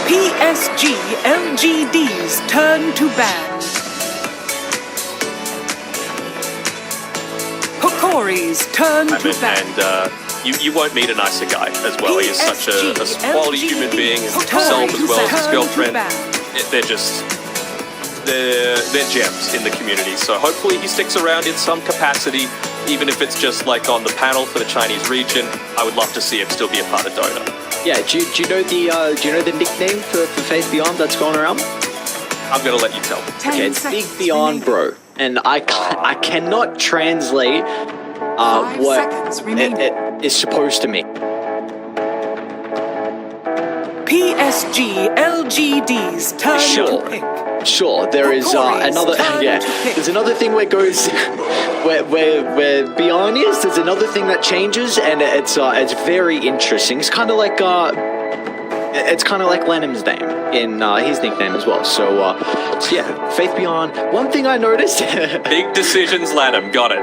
PSG.LGD's turn to ban. Hokori's turn to ban. And you won't meet a nicer guy as well. He is such a quality human being, himself as well as his girlfriend. They're gems in the community. So hopefully he sticks around in some capacity, even if it's just like on the panel for the Chinese region. I would love to see him still be a part of Dota. Yeah, do you know the nickname for Faith Beyond that's going around? I'm gonna let you tell me. Okay, it's Big Beyond, bro. And I cannot translate what it is supposed to mean. PSG.LGD's turn to pick. Sure, there is another. Yeah, there's another thing where Beyond is. There's another thing that changes, and it's very interesting. It's kind of like Lenham's name in his nickname as well. So yeah, Faith Beyond. One thing I noticed. Big decisions, Lanham. Got it.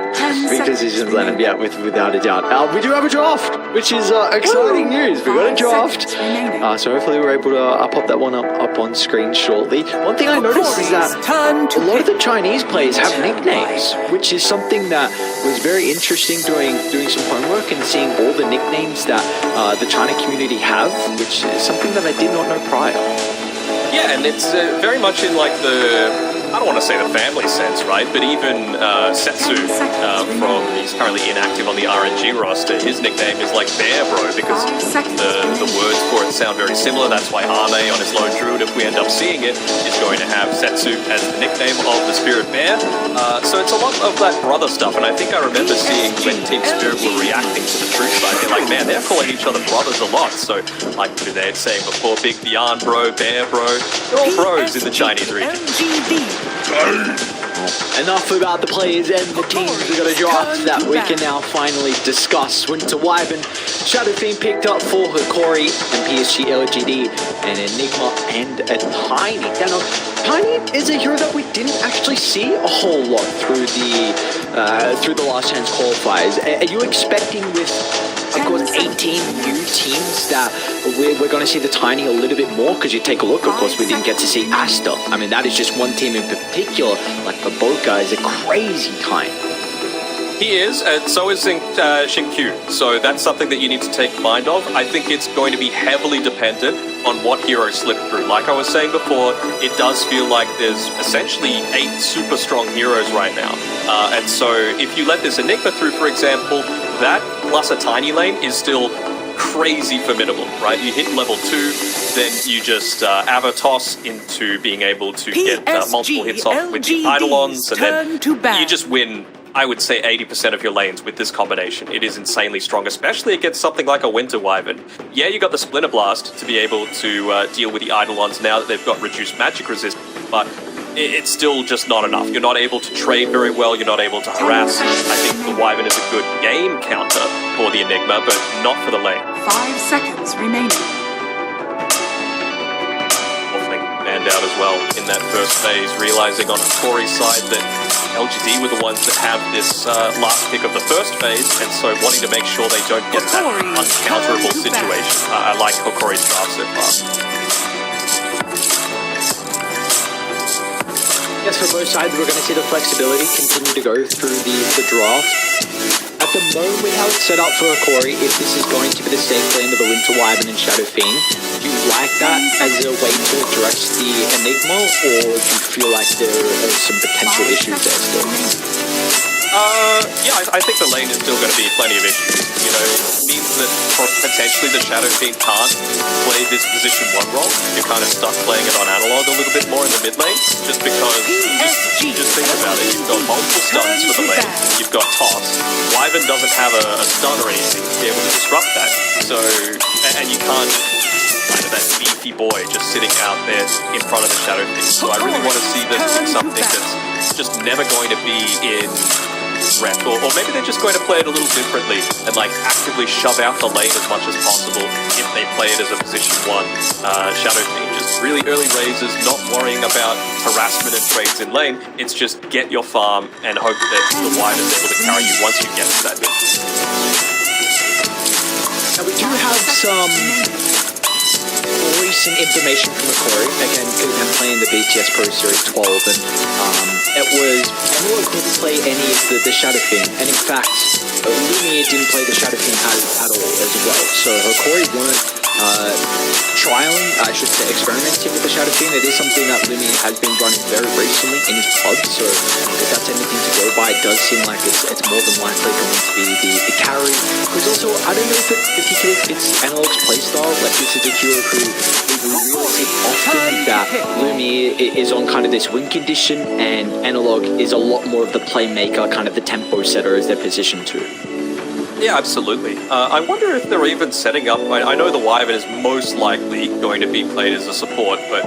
Big decisions, Lanham. Yeah, without a doubt. We do have a draft, which is exciting news. We got a draft. So hopefully we're able to pop that one up on screen shortly. One thing I noticed is that a lot of the Chinese players have nicknames, which is something that was very interesting doing some homework and seeing all the nicknames that the China community have, which is something that I did not know prior. Yeah, and it's very much in like I don't want to say the family sense, right? But even Setsu, he's currently inactive on the RNG roster, his nickname is like Bear Bro, because the words for it sound very similar. That's why Arme on his Lone Druid, if we end up seeing it, is going to have Setsu as the nickname of the Spirit Bear. So it's a lot of that brother stuff, and I think I remember seeing when Team Spirit were reacting to the truth side, they're like, man, they're calling each other brothers a lot. So like they're saying before, Big Beyond Bro, Bear Bro, they're all bros in the Chinese region. Enough about the players and the teams. We got a draft that we can now finally discuss. Winter Wyvern, Shadow Fiend picked up for Hokori and PSG.LGD, and Enigma and a Tiny. Now, Tiny is a hero that we didn't actually see a whole lot through the last chance qualifiers. Are you expecting with, of course, 18 new teams that we're going to see the Tiny a little bit more? Because you take a look, of course, we didn't get to see Asta. I mean, that is just one team in particular. Like Baboka is a crazy time. He is, and so is Shinkyu. So that's something that you need to take mind of. I think it's going to be heavily dependent on what heroes slip through. Like I was saying before, it does feel like there's essentially 8 super strong heroes right now. And so if you let this Enigma through, for example, that plus a Tiny lane is still crazy formidable, right? You hit level 2, then you just Avatos into being able to get multiple hits off with the Eidolons, and then you just win, I would say, 80% of your lanes with this combination. It is insanely strong, especially against something like a Winter Wyvern. Yeah, you got the Splinter Blast to be able to deal with the Eidolons now that they've got reduced magic resistance, but it's still just not enough. You're not able to trade very well, you're not able to harass. I think the Wyvern is a good game counter for the Enigma, but not for the lane. 5 seconds remaining. Manned out as well in that first phase, realizing on Hokori's side that LGD were the ones that have this last pick of the first phase, and so wanting to make sure they don't get that uncounterable situation. I like Hokori's draft so far. Yes, for both sides, we're going to see the flexibility continue to go through the draft. At the moment, with how it's set up for Hokori, if this is going to be the safe lane of the Winter Wyvern and Shadow Fiend, do you like that as a way to address the Enigma, or do you feel like there are some potential issues there still? Yeah, I think the lane is still going to be plenty of issues. You know, it means that potentially the Shadow Fiend can't play this position 1 role. You're kind of stuck playing it on analog a little bit more in the mid lane, just because, just think about it, you've got multiple stuns for the lane, you've got toss. Wyvern doesn't have a stun or anything to be able to disrupt that, so, and you can't, that beefy boy just sitting out there in front of the Shadow Fiend. So I really want to see them do something that's just never going to be in rep, or maybe they're just going to play it a little differently and like actively shove out the lane as much as possible if they play it as a position 1 Shadow Fiend. Just really early raises, not worrying about harassment and trades in lane. It's just get your farm and hope that the Wyvern is able to carry you once you get to that mid. Now we do have some decent information from Hokori. Again, I'm playing the BTS Pro Series 12, and it was anyone couldn't play any of the Shadow Fiend, and in fact, Lumiere didn't play the Shadow Fiend at all as well. So Hokori weren't trialing, I should say, experimenting with the Shadow Fiend. It is something that Lumiere has been running very recently in his pod, so if that's anything to go by, it does seem like it's more than likely going to be the carry. Because also, I don't know if it particularly fits Analog's playstyle. Like, this is a hero who we really see often that Lumiere is on kind of this win condition, and Analog is a lot more of the playmaker, kind of the tempo setter as they're positioned to. Yeah, absolutely. I wonder if they're even setting up... I know the Wyvern is most likely going to be played as a support, but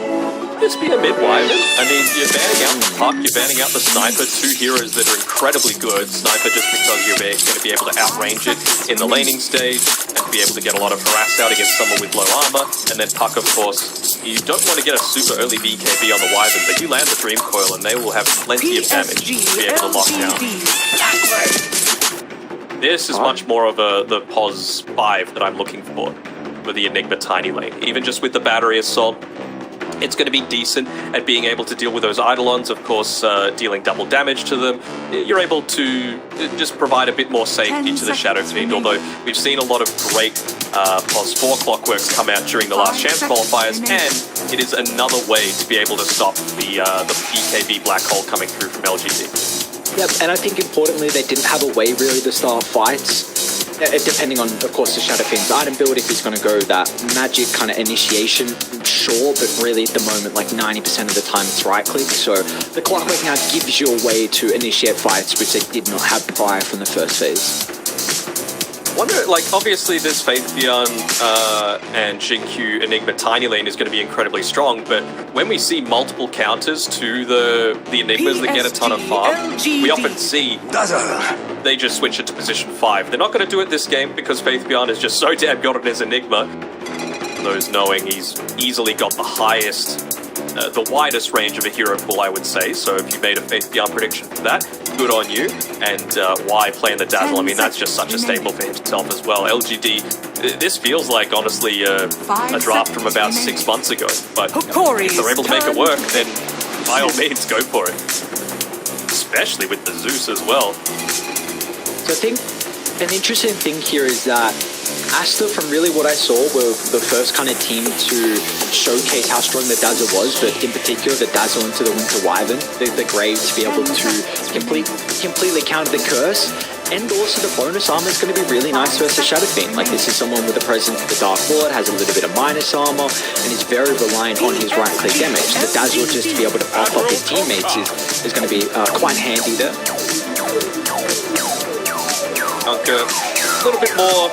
just be a mid-Wyvern. I mean, you're banning out the Puck, you're banning out the Sniper, two heroes that are incredibly good. Sniper just because you're going to be able to outrange it in the laning stage and be able to get a lot of harass out against someone with low armor. And then Puck, of course, you don't want to get a super early BKB on the Wyvern, but you land the Dream Coil and they will have plenty of damage to be able to lock down. This is much more of the POS 5 that I'm looking for the Enigma Tiny Lane. Even just with the Battery Assault, it's going to be decent at being able to deal with those Eidolons, of course, dealing double damage to them. You're able to just provide a bit more safety to the Shadow Fiend, although we've seen a lot of great POS 4 Clockworks come out during the last chance qualifiers, and it is another way to be able to stop the BKB black hole coming through from LGD. Yep, and I think importantly they didn't have a way really to start fights, depending on, of course, the Shadow Fiend's item build, if he's going to go that magic kind of initiation, sure, but really at the moment, like 90% of the time it's right click, so the Clockwork now gives you a way to initiate fights, which they did not have prior from the first phase. Wonder, like, obviously this Faithion and Xingqiu Enigma Tiny Lane is going to be incredibly strong, but when we see multiple counters to the Enigmas that get a ton of farm, we often see they just switch it to position 5. They're not going to do it this game because Faithion is just so damn good at his Enigma. Those knowing he's easily got the highest, the widest range of a hero pool, I would say, so if you made a Faithion prediction for that, good on you. And why playing the Dazzle? I mean, that's just such a staple for himself as well. LGD, this feels like, honestly, a draft from about 6 months ago. But if they're able to make it work, then by all means, go for it. Especially with the Zeus as well. So I think an interesting thing here is that Asta, from really what I saw, were the first kind of team to showcase how strong the Dazzle was, but in particular the Dazzle into the Winter Wyvern, the Grave to be able to completely counter the curse, and also the bonus armor is going to be really nice versus Shadow Fiend. Like, this is someone with a presence of the Dark Lord, has a little bit of minus armor, and is very reliant on his right click damage. The Dazzle, just to be able to buff up his teammates, is going to be quite handy there. Kunka, a little bit more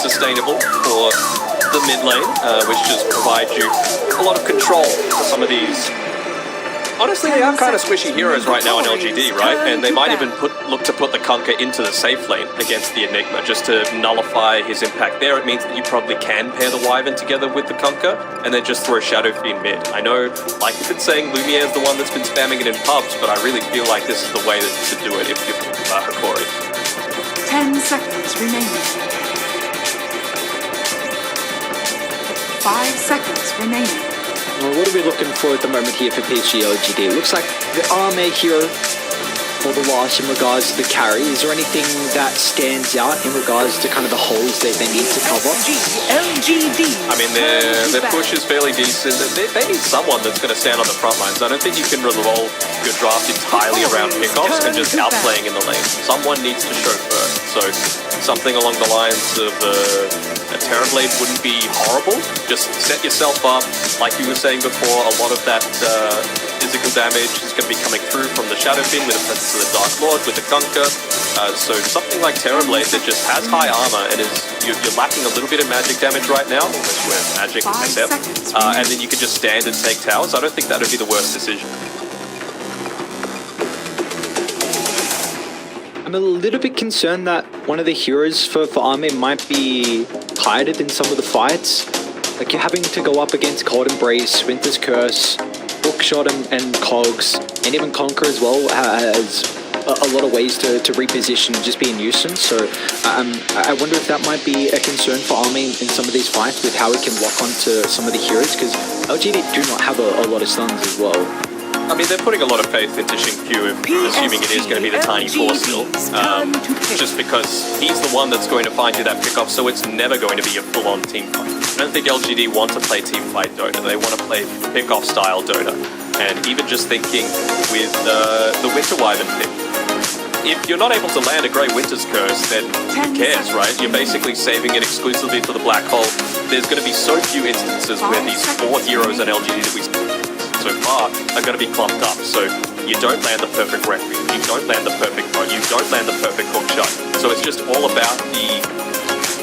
sustainable for the mid lane, which just provides you a lot of control for some of these. Honestly, they are kind of squishy heroes right now in LGD, right? And they might even look to put the Kunkka into the safe lane against the Enigma just to nullify his impact there. It means that you probably can pair the Wyvern together with the Kunkka and then just throw Shadow Fiend mid. I know, like you've been saying, Lumiere is the one that's been spamming it in pubs, but I really feel like this is the way to do it if you're Hokori. 10 seconds remaining. 5 seconds remaining. Well, what are we looking for at the moment here for PSG.LGD? It looks like the Arme here for the loss in regards to the carry. Is there anything that stands out in regards to kind of the holes that they need to cover? LGD. I mean, their push is fairly decent. They need someone that's going to stand on the front lines. I don't think you can revolve your draft entirely around pickoffs and just outplaying in the lane. Someone needs to show first. So something along the lines of a Terrorblade wouldn't be horrible. Just set yourself up. Like you were saying before, a lot of that physical damage is going to be coming through from the Shadow Fiend with a presence of the Dark Lord, with the Kunkka. So something like Terrorblade that just has high armor and you're lacking a little bit of magic damage right now, unless we're magic SF, and then you can just stand and take towers. I don't think that would be the worst decision. I'm a little bit concerned that one of the heroes for Arme might be tired in some of the fights. Like, you're having to go up against Cold Embrace, Winter's Curse, Bookshot and Cogs, and even Conquer as well has a lot of ways to reposition and just be a nuisance. So I wonder if that might be a concern for Army in some of these fights with how he can lock onto some of the heroes, because LGD do not have a lot of stuns as well. I mean, they're putting a lot of faith into Xinkyu, assuming it is going to be the Tiny Four still, just because he's the one that's going to find you that pick-off, so it's never going to be a full-on team fight. I don't think LGD want to play team fight Dota, they want to play pick-off style Dota. And even just thinking with the Winter Wyvern pick, if you're not able to land a Grey Winter's Curse, then who cares, right? You're basically saving it exclusively for the Black Hole. There's going to be so few instances where these 4 heroes on LGD that we so far are going to be clumped up. So you don't land the perfect Requiem, you don't land the perfect throw, you don't land the perfect hook shot. So it's just all about the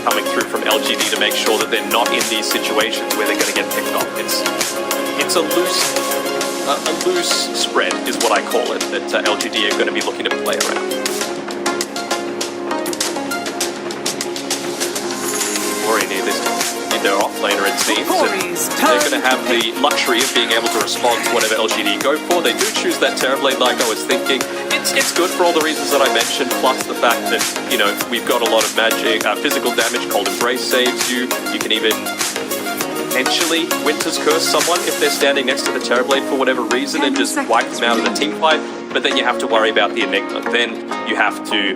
coming through from LGD to make sure that they're not in these situations where they're going to get picked off. It's a loose spread is what I call it, that LGD are going to be looking to play around. Hokori near this in their offlaner, it seems, and they're going to have the luxury of being able to respond to whatever LGD go for. They do choose that Terrorblade like I was thinking. It's good for all the reasons that I mentioned, plus the fact that, you know, we've got a lot of magic, physical damage. Cold Embrace saves you. You can even potentially Winter's Curse someone if they're standing next to the Terrorblade for whatever reason and just wipe them out of the team fight. But then you have to worry about the Enigma. Then you have to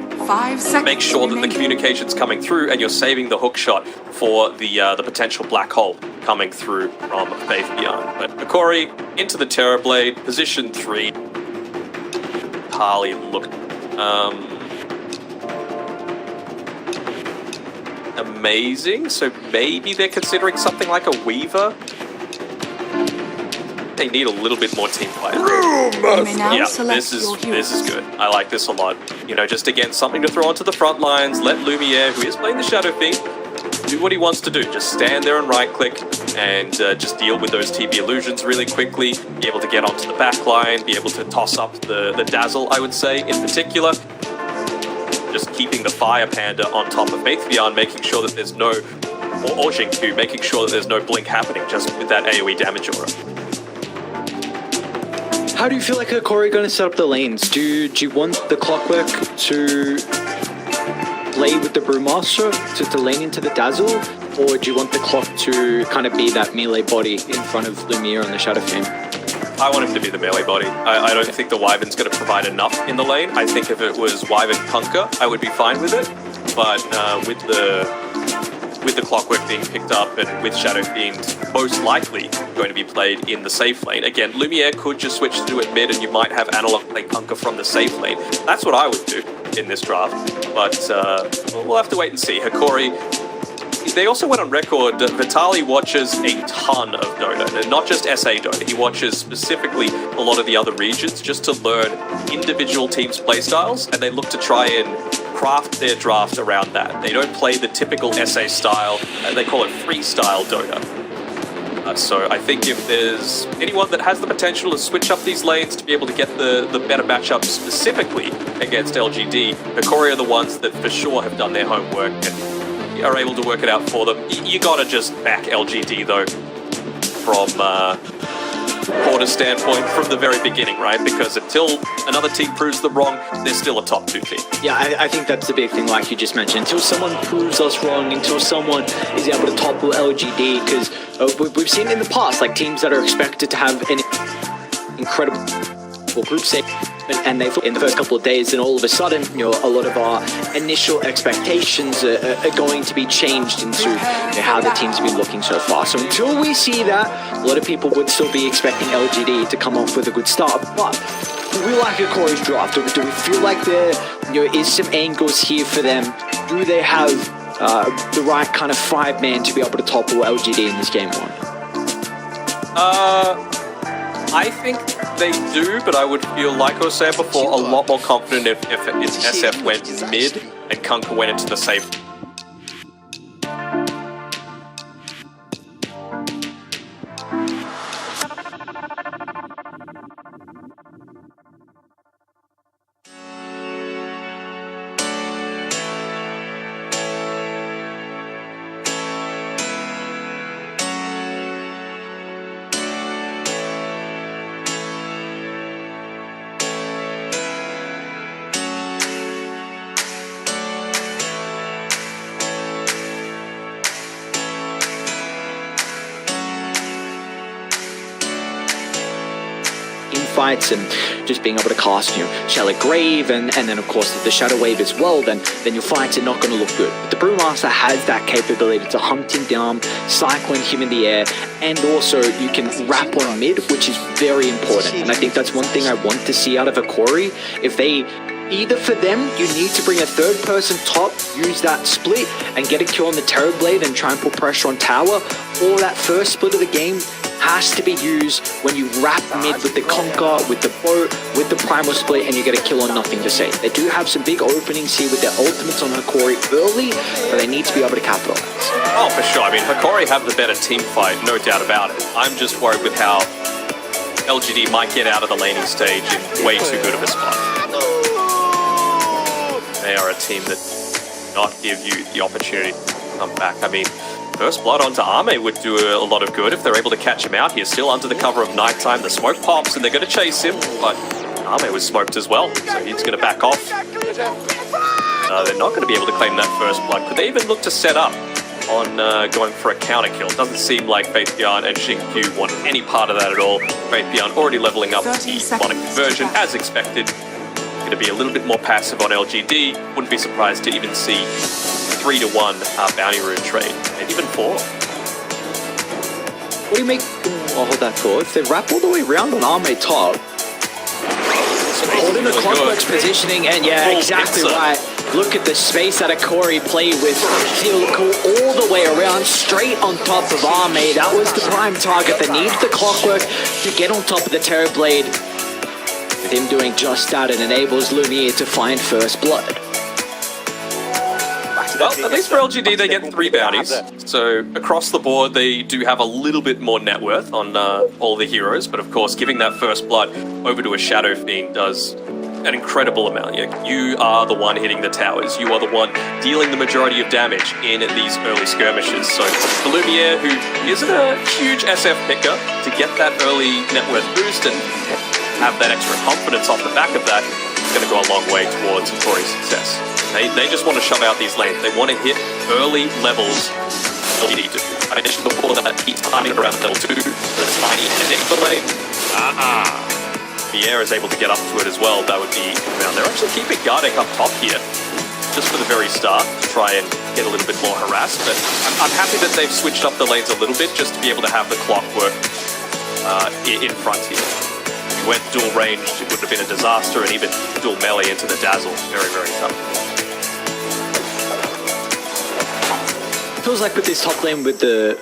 make sure that the communication's coming through and you're saving the hook shot for the potential black hole coming through from Faith Beyond. But Hokori into the Terrorblade, position 3. Harley looked amazing, so maybe they're considering something like a Weaver. They need a little bit more team play. Yeah, this is good. I like this a lot. You know, just again, something to throw onto the front lines. Let Lumiere, who is playing the Shadow Fiend, do what he wants to do. Just stand there and right-click and just deal with those TB illusions really quickly. Be able to get onto the back line, be able to toss up the Dazzle, I would say, in particular. Just keeping the Fire Panda on top of Faith Beyond, making sure that there's no, or Xinkyu, making sure that there's no blink happening just with that AoE damage aura. How do you feel like Hokori going to set up the lanes? Do you want the Clockwork to play with the Brewmaster to lane into the Dazzle? Or do you want the Clock to kind of be that melee body in front of Lumiere on the Shadow Fiend? I want him to be the melee body. I don't think the Wyvern's going to provide enough in the lane. I think if it was Wyvern Kunkka, I would be fine with it. But with the Clockwork being picked up and with Shadow Fiend most likely going to be played in the safe lane. Again, Lumiere could just switch to it mid and you might have Analog play Kunkka from the safe lane. That's what I would do in this draft. But we'll have to wait and see. Hokori, they also went on record that Vitaly watches a ton of Dota, and not just SA Dota. He watches specifically a lot of the other regions just to learn individual teams' playstyles, and they look to try and craft their draft around that. They don't play the typical SA style, they call it freestyle Dota. So I think if there's anyone that has the potential to switch up these lanes to be able to get the better matchup specifically against LGD, Hokori are the ones that for sure have done their homework and are able to work it out for them. You gotta just back LGD though, from Porter's standpoint, from the very beginning, right? Because until another team proves them wrong, they're still a top 2 team. Yeah, I think that's the big thing, like you just mentioned. Until someone proves us wrong, until someone is able to topple LGD, because we've seen in the past, like teams that are expected to have an incredible group save, and they in the first couple of days, and all of a sudden, you know, a lot of our initial expectations are going to be changed into how the teams have been looking so far. So until we see that, a lot of people would still be expecting LGD to come off with a good start. But do we like Hokori's draft? Do we feel like there is some angles here for them? Do they have the right kind of 5-man to be able to topple LGD in this game 1? I think they do, but I would feel, like I was saying before, a lot more confident if SF went mid and Kunkka went into the safe. fights and just being able to cast, you know, Shallow Grave and then of course the Shadow Wave as well, then your fights are not going to look good. But the Brewmaster has that capability to hunt him down, cycling him in the air, and also you can wrap on mid, which is very important. And I think that's one thing I want to see out of Hokori. If they, either for them, you need to bring a third person top, use that split, and get a kill on the Terrorblade and try and put pressure on tower, or that first split of the game has to be used when you wrap mid with the Conquer, with the boat, with the Primal Split, and you get a kill on nothing to say. They do have some big openings here with their ultimates on Hokori early, but they need to be able to capitalize. Oh, for sure. I mean, Hokori have the better team fight, no doubt about it. I'm just worried with how LGD might get out of the laning stage in way too good of a spot. They are a team that do not give you the opportunity to come back. I mean, first blood onto Ame would do a lot of good if they're able to catch him out here. Still under the cover of nighttime, the smoke pops and they're going to chase him, but Ame was smoked as well, so he's going to back off. They're not going to be able to claim that first blood. Could they even look to set up on going for a counter kill? Doesn't seem like Faithbjorn and Xingqiu want any part of that at all. Faithbjorn already leveling up the Demonic Conversion as expected. Going to be a little bit more passive on LGD. Wouldn't be surprised to even see 3-1 bounty rune trade, and even 4. What do you make? I'll hold that thought. If they wrap all the way around on Ame top, holding the Clockwork's positioning, and yeah, exactly right. Look at the space that Hokori played with. Go all the way around, straight on top of Ame. That was the prime target that needs the Clockwork to get on top of the Terrorblade. With him doing just that, it enables Lumiere to find first blood. Well, at least for LGD, they get 3 bounties. So across the board, they do have a little bit more net worth on all the heroes. But of course, giving that first blood over to a Shadow Fiend does an incredible amount. You are the one hitting the towers. You are the one dealing the majority of damage in these early skirmishes. So for Lumiere, who isn't a huge SF picker, to get that early net worth boost and have that extra confidence off the back of that, it's going to go a long way towards Hokori's success. They just want to shove out these lanes. They want to hit early levels LGD do. I mentioned before that he's timing around level 2, the tiny ending for lane. Pierre is able to get up to it as well. That would be around. They're actually keeping Gardeck up top here, just for the very start, to try and get a little bit more harassed. But I'm happy that they've switched up the lanes a little bit, just to be able to have the Clockwork in front here. If you went dual ranged, it would have been a disaster, and even dual melee into the Dazzle, very, very tough. Feels like with this top lane with the...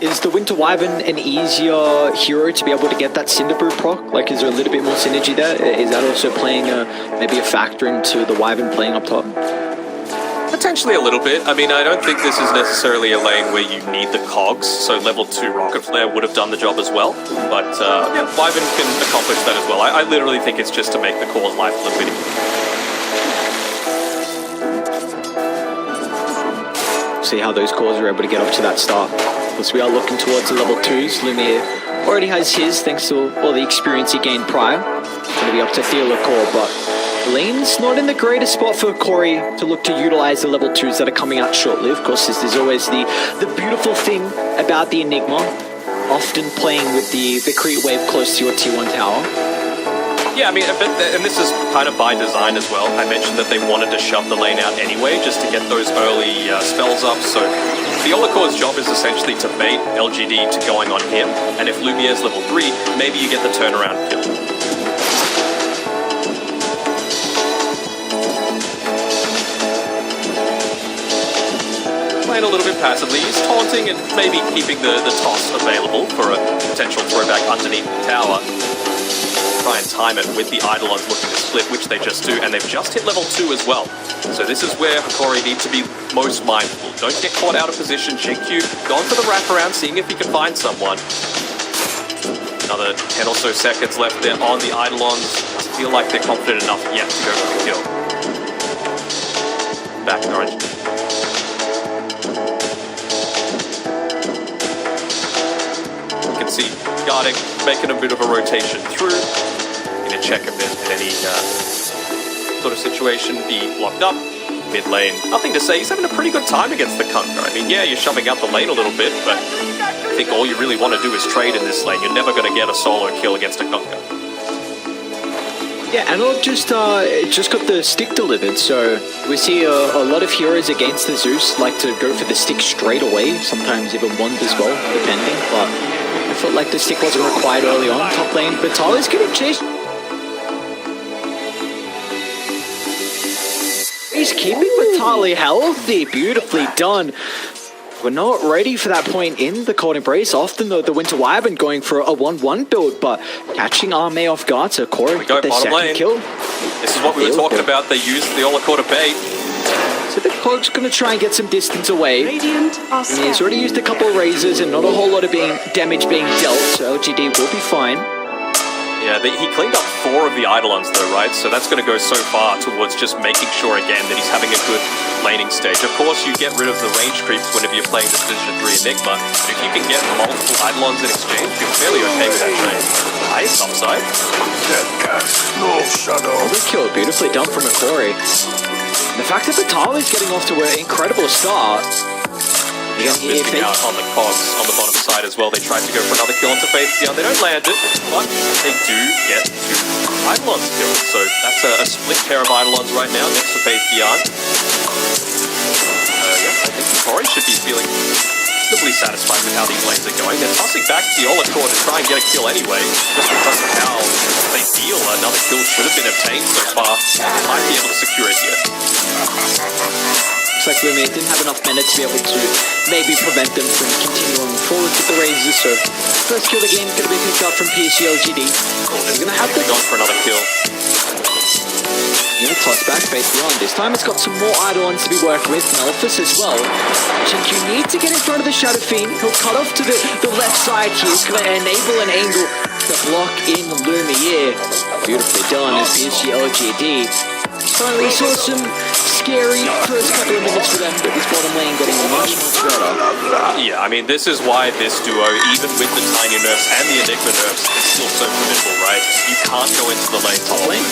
is the Winter Wyvern an easier hero to be able to get that Cinderbrew proc? Like, is there a little bit more synergy there? Is that also playing maybe a factor into the Wyvern playing up top? Potentially a little bit. I mean, I don't think this is necessarily a lane where you need the cogs, so level 2 Rocket Flare would have done the job as well. But yeah, Wyvern can accomplish that as well. I literally think it's just to make the core's life a little bit easier. See how those cores are able to get up to that start. Because we are looking towards the level 2s. Lumiere already has his, thanks to all the experience he gained prior. Going to be up to Theola core, but lane's not in the greatest spot for Hokori to look to utilize the level 2s that are coming out short-lived. Of course, there's always the beautiful thing about the Enigma, often playing with the creep wave close to your T1 tower. Yeah, I mean, and this is kind of by design as well. I mentioned that they wanted to shove the lane out anyway, just to get those early spells up. So Theola core's job is essentially to bait LGD to going on him, and if Lumiere's level 3, maybe you get the turnaround kill. Playing a little bit passively, he's taunting and maybe keeping the toss available for a potential throwback underneath the tower. Try and time it with the Eidolons looking to split, which they just do, and they've just hit level 2 as well. So this is where Hokori needs to be most mindful. Don't get caught out of position. Xingqiu gone for the wraparound, seeing if he can find someone. Another 10 or so seconds left there on the Eidolons. Doesn't feel like they're confident enough yet to go for the kill. Back in orange. You can see Gardeck making a bit of a rotation through. Gonna check if there's been any sort of situation. Be blocked up. Mid lane, nothing to say. He's having a pretty good time against the Kunkka. I mean, yeah, you're shoving out the lane a little bit, but I think all you really want to do is trade in this lane. You're never going to get a solo kill against a Kunkka. Yeah, Analog just got the stick delivered, so we see a lot of heroes against the Zeus like to go for the stick straight away, sometimes even one as well, depending, but I felt like the stick wasn't required early on. Top lane, Vitali's getting chased. He's keeping Vitali healthy, beautifully done. We're not ready for that point in the cold embrace. Often the Winter Wyvern going for a 1-1 build, but catching Arme off guard, so Hokori got their second kill. This is what we were talking about. They used the Olakor to bait. So the Cog's going to try and get some distance away. Radiant are And he's already used a couple of razors and not a whole lot of damage being dealt, so LGD will be fine. Yeah, he cleaned up 4 of the Eidolons though, right? So that's going to go so far towards just making sure again that he's having a good laning stage. Of course, you get rid of the range creeps whenever you're playing this Division 3 Enigma, but if you can get multiple Eidolons in exchange, you're fairly okay with that trade. Nice, upside. No shadow. Good kill, beautifully done from Hokori. And the fact that Vitali's getting off to an incredible start. Missing out on the cogs on the bottom side as well. They tried to go for another kill onto Faith Beyond. They don't land it, but they do get 2 Eidolons killed. So that's a split pair of Eidolons right now next to Faith Beyond. Yeah, I think Hokori should be feeling reasonably satisfied with how these lanes are going. They're tossing back the Olakor to try and get a kill anyway, just because of how they feel another kill should have been obtained so far. They might be able to secure it here. Looks like Lumia didn't have enough minutes to be able to maybe prevent them from continuing forward with the razors, so first kill of the game is going to be picked up from PSG.LGD. They're going to have to go for another kill. Yeah, toss back, Faith Beyond. This time it's got some more Eidolons to be working with, Melphis as well. Shinkyu needs to get in front of the Shadow Fiend. He'll cut off to the left side here. He's going to enable an angle to block in Lumiere. Beautifully done as PSG.LGD. Finally saw some scary first couple of minutes for them, but this bottom lane getting much better. Yeah, I mean, this is why this duo, even with the tiny nerfs and the Enigma nerfs, is still so formidable, right? You can't go into the lane top lane.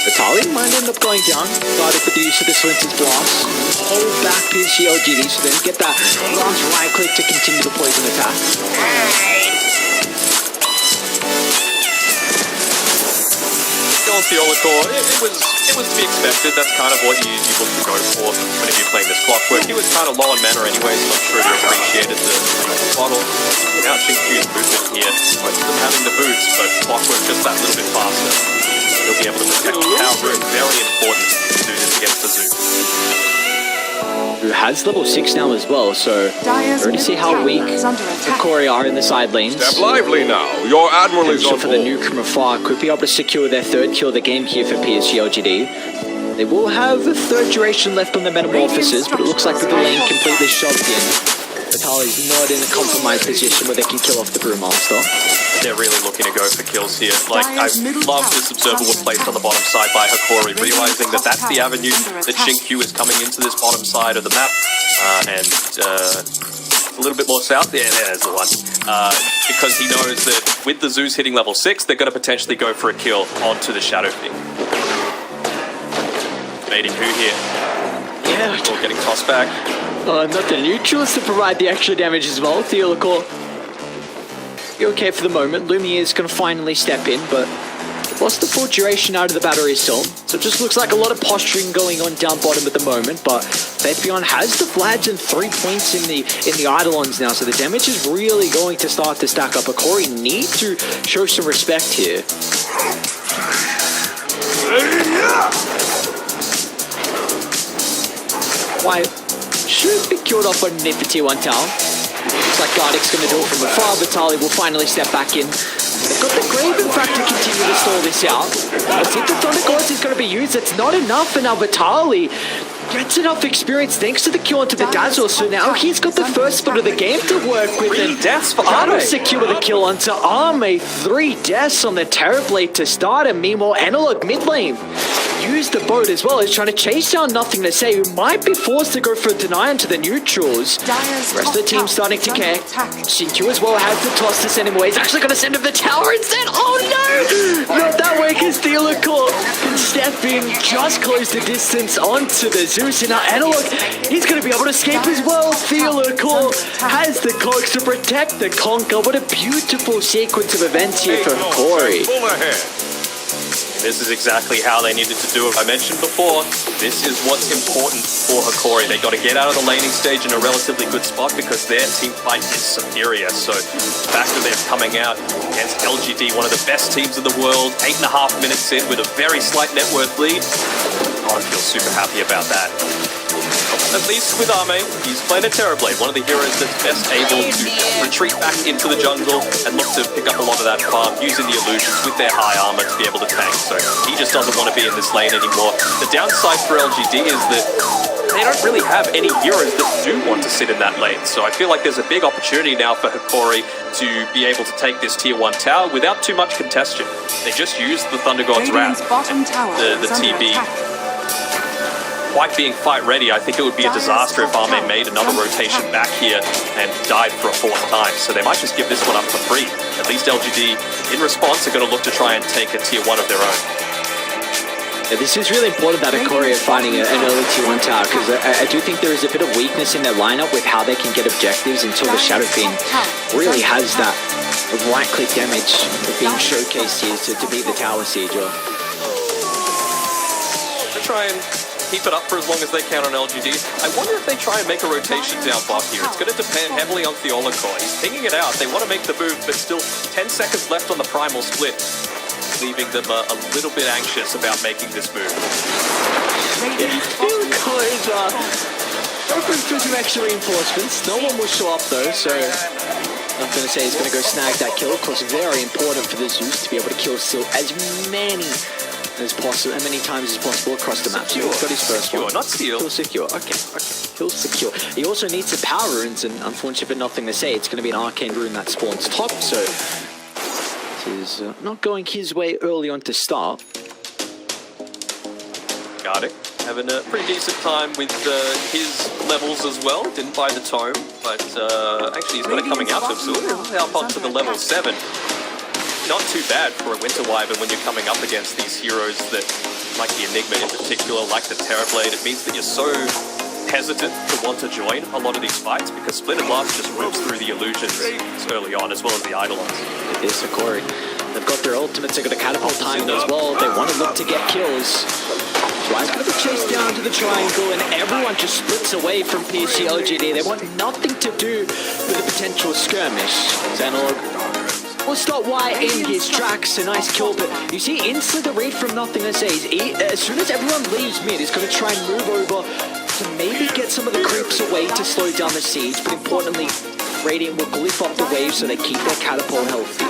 Vitali might end up going down, guarded with the use of the Swinton's Blast. Hold back PSG.LGD so then get that last right click to continue the poison attack. Going to the Olakor, it was to be expected. That's kind of what you look to go for whenever you're playing this Clockwork. He was kind of low on mana anyway, so I'm sure he appreciated the bottle. Now Shinkyu's movement here, both of them having the boots, but Clockwork just that little bit faster. He'll be able to protect the power room. Very important to do this against the Zoo. Who has level 6 now as well, so we're going to see how weak Hokori are in the side lanes. Step lively now. Your admiral is on for the new Kumafar could be able to secure their 3rd kill of the game here for PSG.LGD. They will have a 3rd duration left on the Metamorphosis, but it looks like with the lane completely shoved in, Vitali's not in a compromised position where they can kill off the Brewmaster. They're really looking to go for kills here. Like, I love this observable placed on the bottom side by Hokori, realizing that that's the avenue that Shinkyu is coming into this bottom side of the map. And a little bit more south. Yeah, there's the one. Because he knows that with the Zeus hitting level 6, they're going to potentially go for a kill onto the Shadow Fiend. Mating who here? Yeah. Or getting tossed back. Not the neutrals to provide the extra damage as well. Theolacor, you're okay for the moment. Lumiere is going to finally step in, but lost the full duration out of the battery still. So it just looks like a lot of posturing going on down bottom at the moment, but Faith Beyond has the flags and 3 points in the Eidolons now, so the damage is really going to start to stack up. Hokori need to show some respect here. Why should be killed off on an infantry 1 town. Looks like Gardick's going to do it from afar. Vitali will finally step back in. They've got the Grave, in fact, to continue to stall this out. Let's see if the Thunder Gods is going to be used. It's not enough, and now Vitali gets enough experience thanks to the kill onto the Dazzle, so now he's got the first spot of the game to work with. 3 deaths for Arme. Arme. Secure the kill onto Arme. 3 deaths on the Terrorblade to start, and meanwhile, Analog mid lane use the boat as well. He's trying to chase down Nothing to Say, who might be forced to go for a deny into the neutrals. The rest of the team starting to care. Shinkyu as well has the toss to send him away. He's actually going to send him the tower instead. Oh no! Not that way, because Theolacor can step in, just close the distance onto the Zeus. And now Analog, he's going to be able to escape as well. Theolacor has the cogs to protect the Conquer. What a beautiful sequence of events here for Hokori. They This is exactly how they needed to do it. I mentioned before, this is what's important for Hokori. They got to get out of the laning stage in a relatively good spot because their team fight is superior. So the fact that they're coming out against LGD, one of the best teams in the world, 8.5 minutes in with a very slight net worth lead, I feel super happy about that. At least with Ame, he's playing a Terrorblade, one of the heroes that's best able to retreat back into the jungle and look to pick up a lot of that farm using the illusions with their high armor to be able to tank. So he just doesn't want to be in this lane anymore. The downside for LGD is that they don't really have any heroes that do want to sit in that lane. So I feel like there's a big opportunity now for Hokori to be able to take this tier 1 tower without too much congestion. They just use the Thunder God's Wrath, the TB. Quite being fight ready, I think it would be a disaster if Ame made another rotation back here and died for a 4th time. So they might just give this one up for free. At least LGD, in response, are going to look to try and take a tier 1 of their own. Yeah, this is really important that Hokori are finding an early tier 1 tower, because I do think there is a bit of weakness in their lineup with how they can get objectives until the Shadow Fiend really has that right-click damage being showcased here to beat the tower sieger. They try and keep it up for as long as they can on LGD. I wonder if they try and make a rotation down bot here. It's going to depend heavily on Theolokor. He's pinging it out. They want to make the move, but still 10 seconds left on the primal split, leaving them a little bit anxious about making this move. Theolokor is open for some extra reinforcements. No one will show up though, so I'm going to say he's going to go snag that kill. Of course, very important for the Zeus to be able to kill still as many as possible, as many times as possible across the map. So he's got his first one. Not steal. Kill secure. Okay. Kill secure. He also needs the power runes, and unfortunately, nothing to say. It's going to be an arcane rune that spawns top. So this is not going his way early on to start. Got it. Having a pretty decent time with his levels as well. Didn't buy the tome, but actually he's got it coming out to him. So we'll help onto the level 7. Not too bad for a Winter Wyvern when you're coming up against these heroes that, like the Enigma in particular, like the Terrorblade. It means that you're so hesitant to want to join a lot of these fights because Split and Blast just rips through the illusions early on, as well as the Eidolons. It is Hokori. They've got their ultimates, they've got a catapult timing as well. They want to look to get kills. Tries going to be chased down to the triangle, and everyone just splits away from PSG.LGD. They want nothing to do with a potential skirmish. Xenolog will start wide in his tracks. A nice kill, but you see instantly the read from Nothing to Say. As soon as everyone leaves mid, he's going to try and move over to maybe get some of the creeps away to slow down the siege. But importantly, Radiant will glyph up the wave so they keep their catapult healthy.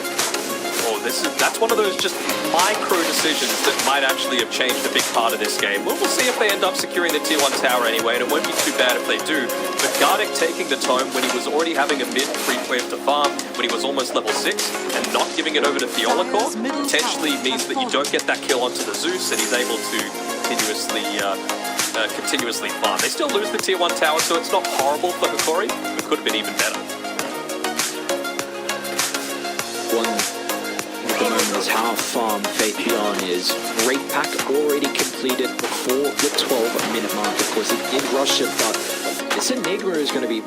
Oh, that's one of those just micro decisions that might actually have changed a big part of this game. We'll see if they end up securing the tier 1 tower anyway, and it won't be too bad if they do. But Gardic taking the tome when he was already having a mid creep wave to farm, when he was almost level 6, and not giving it over to Theolokor, potentially means that you don't get that kill onto the Zeus, and he's able to continuously farm. They still lose the tier 1 tower, so it's not horrible for Hokori, but could have been even better. Is how farm Fate Beyond is. Raid pack already completed before the 12-minute mark. Of course, it did rush it, but this Enigma is going to be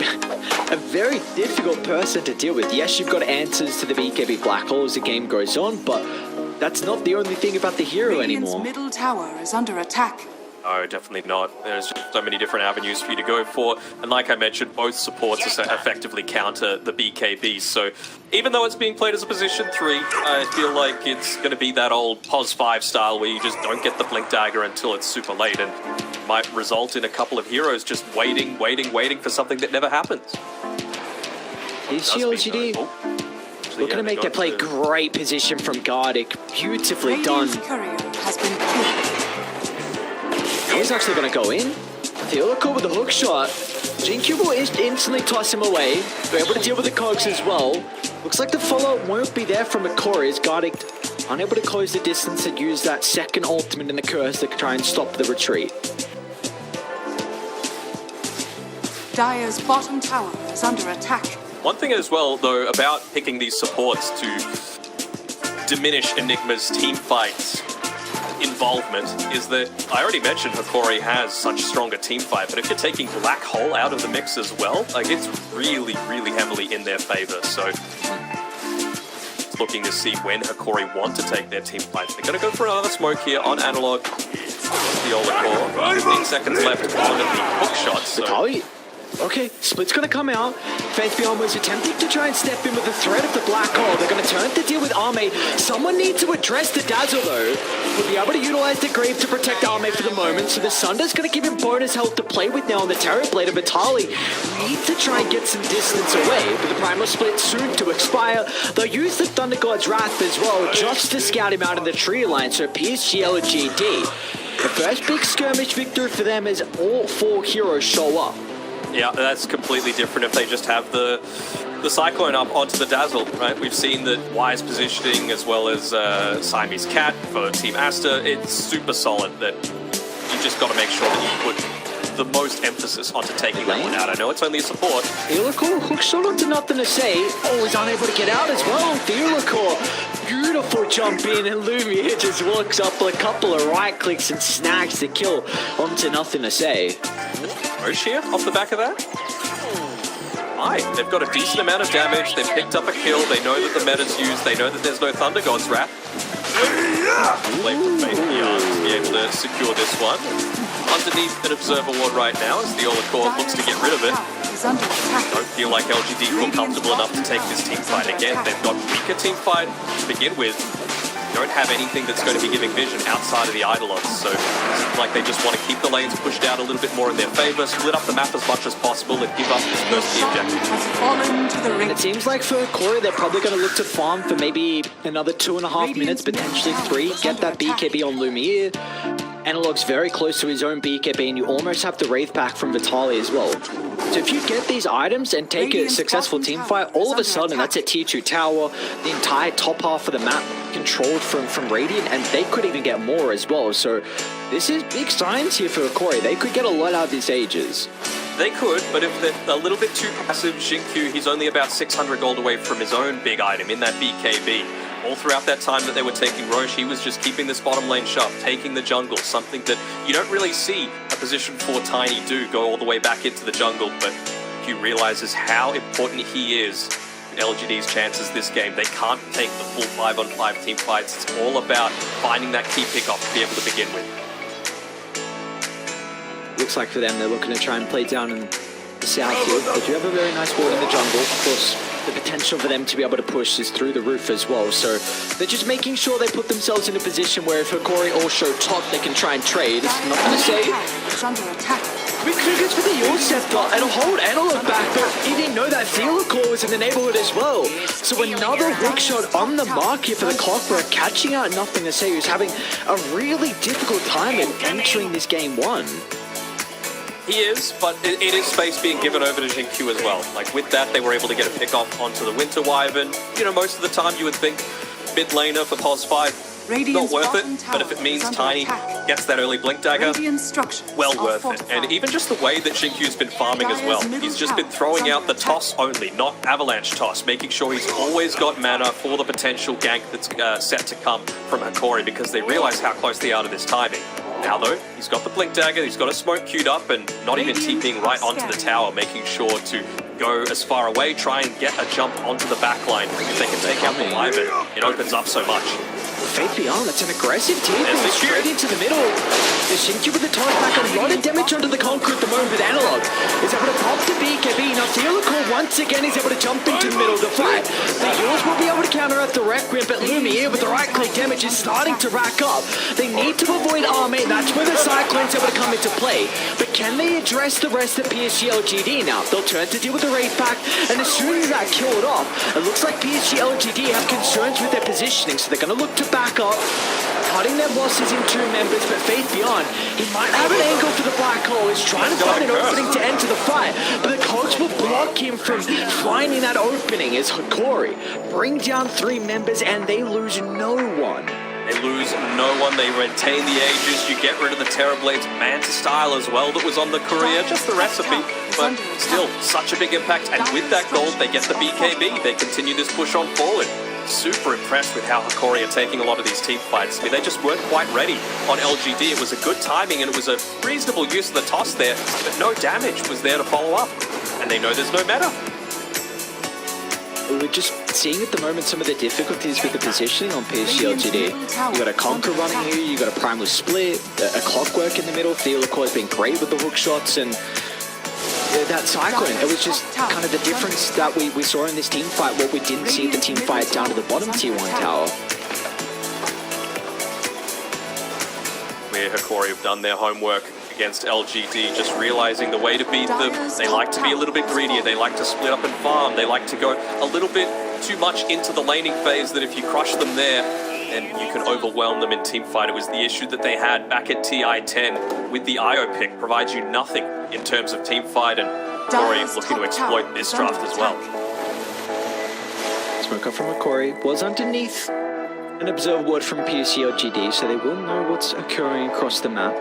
a very difficult person to deal with. Yes, you've got answers to the BKB Black Hole as the game goes on, but that's not the only thing about the hero anymore. Radiant's middle tower is under attack. No, definitely not. There's just so many different avenues for you to go for. And like I mentioned, both supports effectively counter the BKB. So even though it's being played as a position 3, I feel like it's going to be that old POS 5 style where you just don't get the Blink Dagger until it's super late. And might result in a couple of heroes just waiting for something that never happens. PSG.LGD looking to make their play. Great position from Gardic. Beautifully done. Has been killed. He's actually going to go in. Theolokor with a hook shot. GQ will instantly toss him away. They're able to deal with the cogs as well. Looks like the follow-up won't be there from Hokori as Gardic unable to close the distance and use that second ultimate in the curse to try and stop the retreat. Dire's bottom tower is under attack. One thing as well, though, about picking these supports to diminish Enigma's teamfight involvement is that I already mentioned Hokori has such stronger teamfight, but if you're taking Black Hole out of the mix as well, like it's really, really heavily in their favor. So looking to see when Hokori want to take their team fights. They're going to go for another smoke here on Analog. The Core. 15 seconds left on the hook shot. So. Okay, Split's gonna come out. Faith Beyond was attempting to try and step in with the threat of the black hole. They're gonna turn to deal with Arme. Someone needs to address the Dazzle though. We'll be able to utilize the Grave to protect Arme for the moment, so the Sunder's gonna give him bonus health to play with now on the Terror Blade of Vitali. Needs to try and get some distance away, but the Primal Split soon to expire. They'll use the Thunder God's Wrath as well, just to scout him out in the tree line, so PSG.LGD. The first big skirmish victory for them as all 4 heroes show up. Yeah, that's completely different if they just have the Cyclone up onto the Dazzle, right? We've seen the wise positioning as well as Siamese Cat for Team Asta. It's super solid that you just got to make sure that you put the most emphasis onto taking that one out. I know it's only a support. Theolacor hooks on to nothing to say. Oh, he's unable to get out as well. Theolacor, beautiful jump in, and Lumiere just walks up a couple of right clicks and snags the kill onto nothing to say. Roche here off the back of that. They've got a decent amount of damage. They've picked up a kill. They know that the meta's used. They know that there's no Thunder God's Wrath. Blade from Faith Beyond to be able to secure this one. Underneath an Observer Ward right now as the Core looks to get rid of it. Don't feel like LGD feel comfortable enough to take this team fight again. They've got weaker team fight to begin with. Don't have anything that's going to be giving vision outside of the Eidolons, so it seems like they just want to keep the lanes pushed out a little bit more in their favor, split up the map as much as possible, and give up this first key objective. It seems like for Hokori, they're probably going to look to farm for maybe another 2.5 minutes, potentially 3, get that BKB on Lumiere. Analog's very close to his own BKB, and you almost have the Wraith back from Vitali as well. So if you get these items and take a successful team fight, all of a sudden that's a tier 2 tower, the entire top half of the map controlled from Radiant, and they could even get more as well. So this is big signs here for Hokori. They could get a lot out of these Ages. They could, but if they're a little bit too passive, Xinkyu, he's only about 600 gold away from his own big item in that BKB. All throughout that time that they were taking Roche, he was just keeping this bottom lane sharp, taking the jungle, something that you don't really see a position 4 Tiny do, go all the way back into the jungle, but Q realizes how important he is in LGD's chances this game. They can't take the full 5-on-5 team fights. It's all about finding that key pick-off to be able to begin with. Looks like for them, they're looking to try and play down in the south here. They do have a very nice wall in the jungle, of course. The potential for them to be able to push is through the roof as well, so they're just making sure they put themselves in a position where if Hokori all show top, they can try and trade. It's not going to say. Quick triggers for the Yule Scepter and hold Analog back, but he didn't know that Theolacor was in the neighborhood as well. So another hook shot on the mark here for the Clockwork, catching out nothing to say, who's having a really difficult time in entering this game 1. He is, but it is space being given over to Xinkyu as well. Like, with that, they were able to get a pick off onto the Winter Wyvern. You know, most of the time you would think mid laner for POS 5, not worth it, but if it means Tiny gets that early Blink Dagger, well worth it. And even just the way that Xinkyu's been farming as well. He's just been throwing out the toss only, not avalanche toss, making sure he's always got mana for the potential gank that's set to come from Hokori, because they realize how close they are to this timing. Now though, he's got the Blink Dagger, he's got a smoke queued up, and not even TPing right onto the tower, making sure to go as far away, try and get a jump onto the backline. If they can take out the Wyvern, it opens up so much. Faith Beyond, that's an aggressive team straight into the middle. The Xinkyu with the toss back, a lot of damage onto the concrete at the moment with Analog. Is able to pop the BKB. Now Theolacor once again is able to jump into the middle to fight. The Yules will be able to counteract the Requiem, but Lumiere with the right click damage is starting to rack up. They need to avoid Arme, that's where the Cyclone's able to come into play. But can they address the rest of PSG.LGD now? They'll turn to deal with the Wraith pack, and as soon as that killed off, it looks like PSG.LGD have concerns with their positioning, so they're going to look to back up, cutting their losses in 2 members, but Faith Beyond, he might have an angle for the black hole. He's trying to find an opening to enter the fight, but the cogs will block him from finding that opening as Hokori bring down 3 members and they lose no one. They lose no one, they retain the Aegis, you get rid of the Terrorblade's Manta style as well that was on the courier, just the recipe, but still, such a big impact, and with that gold, they get the BKB, they continue this push on forward. Super impressed with how Hokori are taking a lot of these team fights. I mean, they just weren't quite ready on LGD. It was a good timing and it was a reasonable use of the toss there, but no damage was there to follow up, and they know there's no meta. We're just seeing at the moment some of the difficulties with the positioning on PSG.LGD. You got a Conquer running here, you got a Primal Split, a Clockwork in the middle. Theolacor has been great with the hook shots, and that cycling, it was just kind of the difference that we saw in this team fight, what we didn't see at the team fight down to the bottom tier 1 tower. Where Hokori have done their homework against LGD, just realizing the way to beat them. They like to be a little bit greedier, they like to split up and farm, they like to go a little bit too much into the laning phase, that if you crush them there, then you can overwhelm them in teamfight. It was the issue that they had back at TI-10 with the IO pick, provides you nothing in terms of teamfight, and Hokori looking to exploit this draft as well. Smoke up from Hokori was underneath an observe ward from PSG.LGD, so they will know what's occurring across the map.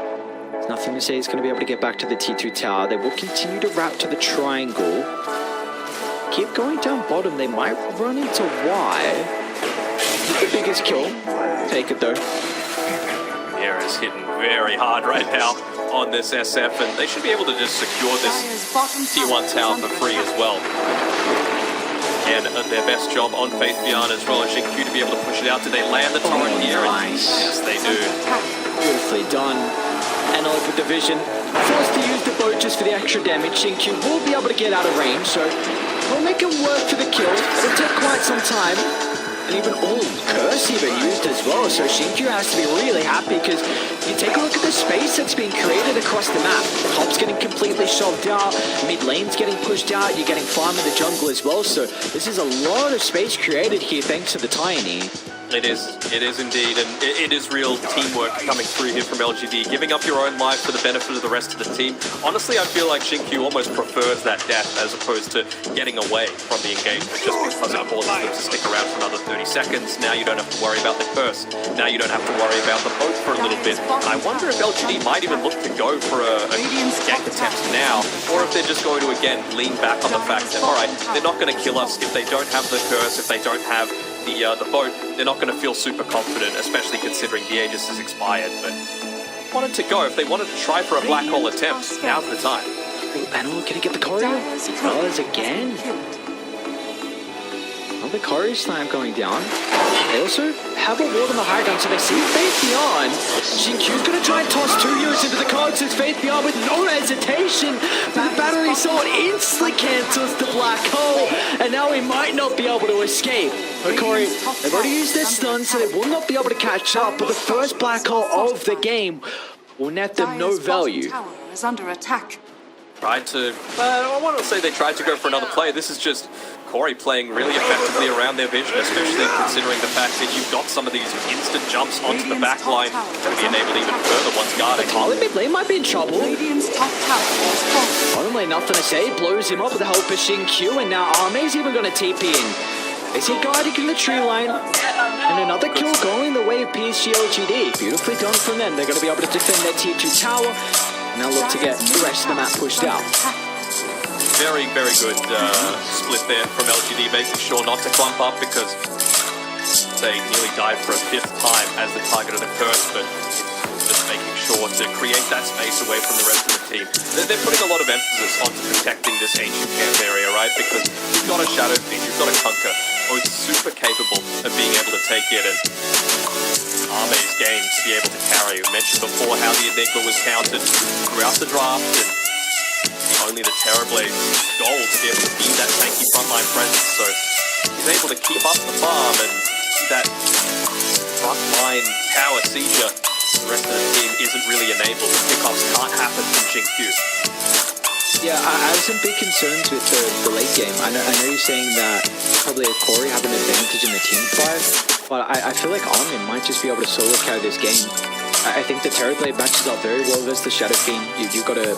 There's nothing to say he's going to be able to get back to the T2 tower. They will continue to route to the triangle. Keep going down bottom. They might run into Y. The biggest kill. Take it though. Mira is hitting very hard right now on this SF, and they should be able to just secure this T1 tower for free as well. And their best job on Faith Beyond as well as Xingqiu to be able to push it out. Did they land the turret here? Nice. Yes, they do. Beautifully done. And with the vision, forced to use the boat just for the extra damage. Xingqiu will be able to get out of range, so we'll make him work for the kill. It'll take quite some time. And even Curse even used as well, so Xingqiu has to be really happy, because you take a look at the space that's being created across the map. Top's getting completely shoved out, mid lane's getting pushed out, you're getting farm in the jungle as well, so this is a lot of space created here thanks to the Tiny. It is indeed, and it is real teamwork coming through here from LGD, giving up your own life for the benefit of the rest of the team. Honestly, I feel like Xingqiu almost prefers that death as opposed to getting away from the engagement, just because it forces them to stick around for another 30 seconds. Now you don't have to worry about the curse. Now you don't have to worry about the boat for a little bit. I wonder if LGD might even look to go for a gank attempt now, or if they're just going to, again, lean back on the fact that, alright, they're not going to kill us if they don't have the curse, if they don't have the boat, they're not going to feel super confident, especially considering the Aegis is expired. But wanted to go, if they wanted to try for a black hole attempt, now's the time. Panel, can he get the choreo? He does again. Another choreo slam going down. They also have a ward on the high ground, so they see Faith Beyond. Xingqiu's going to try and toss 2 units into the cogs as Faith Beyond with no hesitation. That battery sword instantly cancels the black hole, and now he might not be able to escape. Hokori, they've already used their stun, so they will not be able to catch up, but the first black hole of the game will net them no value. Is under attack. Tried to, I want to say they tried to go for another play. This is just Hokori playing really effectively around their vision, especially considering the fact that you've got some of these instant jumps onto the back line to be enabled even further once guarding. Tyler mid lane might be in trouble. Radiant's top tower is falling. Bottom lane, nothing to say. Blows him up with the help of Xingqiu, and now Arme's even going to TP in. They see guarding in the tree line, and another kill going the way of PSG.LGD. Beautifully done from them. They're going to be able to defend their tier 2 tower. Now look to get the rest of the map pushed out. Very, very good split there from LGD, making sure not to clump up, because they nearly died for a 5th time as the target of the curse, but just making sure to create that space away from the rest of the team. They're putting a lot of emphasis on protecting this ancient camp area, right? Because you've got a Shadow Fiend, you've got a Conquer, both super capable of being able to take it, and Arme's game to be able to carry. We mentioned before how the Enigma was counted throughout the draft, and only the Terrorblade goal to be able to be that tanky frontline presence. So he's able to keep up the farm and that frontline tower seizure. The rest of the team isn't really enabled. The pickups can't happen from Xingqiu. Yeah, I have some big concerns with the late game. I know you're saying that probably Hokori have an advantage in the team fight, but I feel like Armin might just be able to solo carry this game. I think the Terrorblade matches up very well versus the Shadow Fiend. You've got a